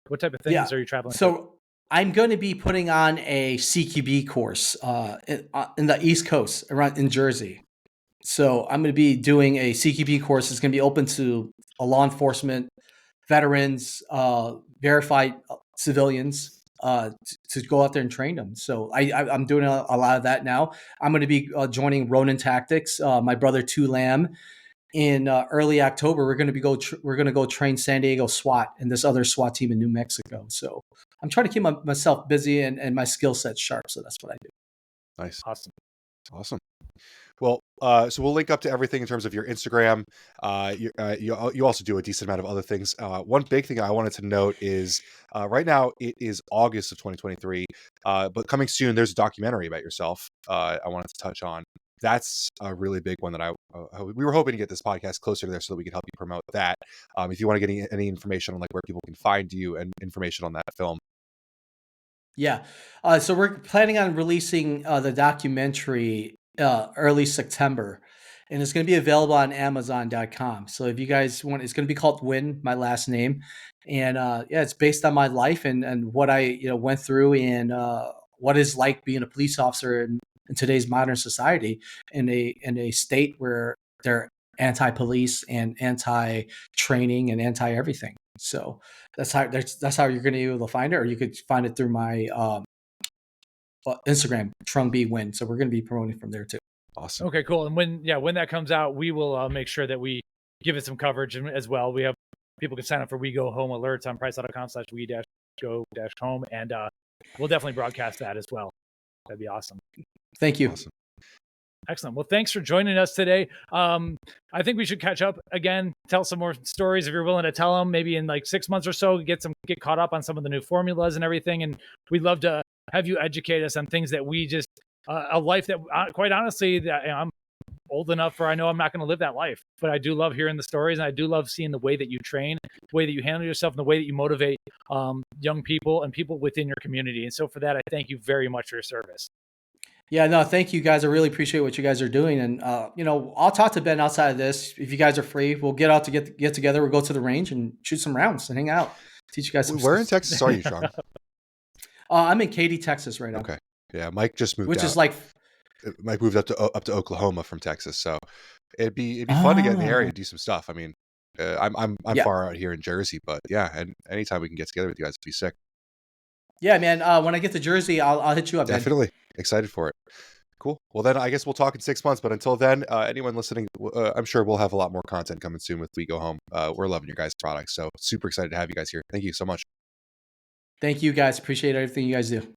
what type of things are you traveling to? So I'm going to be putting on a CQB course in the East Coast, around in Jersey. So I'm going to be doing a CQB course. It's going to be open to law enforcement, veterans, verified civilians. to go out there and train them. So I'm doing a lot of that now. I'm going to be joining Ronin Tactics. My brother Tu Lam in early October. We're going to go train San Diego SWAT and this other SWAT team in New Mexico. So I'm trying to keep myself busy and my skill set sharp. So that's what I do. Nice. Awesome. Well, so we'll link up to everything in terms of your Instagram. You also do a decent amount of other things. One big thing I wanted to note is right now it is August of 2023, but coming soon there's a documentary about yourself. I wanted to touch on. That's a really big one that we were hoping to get this podcast closer to there so that we could help you promote that. If you want to get any information on like where people can find you and information on that film. Yeah. So we're planning on releasing the documentary early September, and it's going to be available on Amazon.com. So if you guys want, it's going to be called Win, my last name, and yeah, it's based on my life and what I went through and what it's like being a police officer in today's modern society in a state where they're anti-police and anti-training and anti-everything. So that's how you're going to be able to find it, or you could find it through my Instagram, Trung Win. So we're going to be promoting from there too. Awesome. Okay, cool. And when that comes out, we will make sure that we give it some coverage as well. We have people can sign up for We Go Home alerts on PricePlow.com/we-go-home, and we'll definitely broadcast that as well. That'd be awesome. Thank you. Awesome. Excellent. Well, thanks for joining us today. I think we should catch up again, tell some more stories if you're willing to tell them, maybe in like 6 months or so, get caught up on some of the new formulas and everything. And we'd love to have you educate us on things that we just, a life that quite honestly, that I'm old enough for, I know I'm not going to live that life, but I do love hearing the stories. And I do love seeing the way that you train, the way that you handle yourself, and the way that you motivate young people and people within your community. And so for that, I thank you very much for your service. Yeah, no, thank you guys. I really appreciate what you guys are doing. And, I'll talk to Ben outside of this. If you guys are free, we'll get out to get together. We'll go to the range and shoot some rounds and hang out. Teach you guys some Where in Texas are you, Trung? I'm in Katy, Texas right now. Okay. Yeah, Mike just moved Which out. is like... Mike moved up to Oklahoma from Texas. So it'd be fun to get in the area and do some stuff. I mean, I'm far out here in Jersey, but yeah, and anytime we can get together with you guys, it'd be sick. Yeah, man. When I get to Jersey, I'll hit you up. Definitely. Man. Excited for it. Cool. Well, then I guess we'll talk in 6 months. But until then, anyone listening, I'm sure we'll have a lot more content coming soon with We Go Home. We're loving your guys' products. So super excited to have you guys here. Thank you so much. Thank you guys. Appreciate everything you guys do.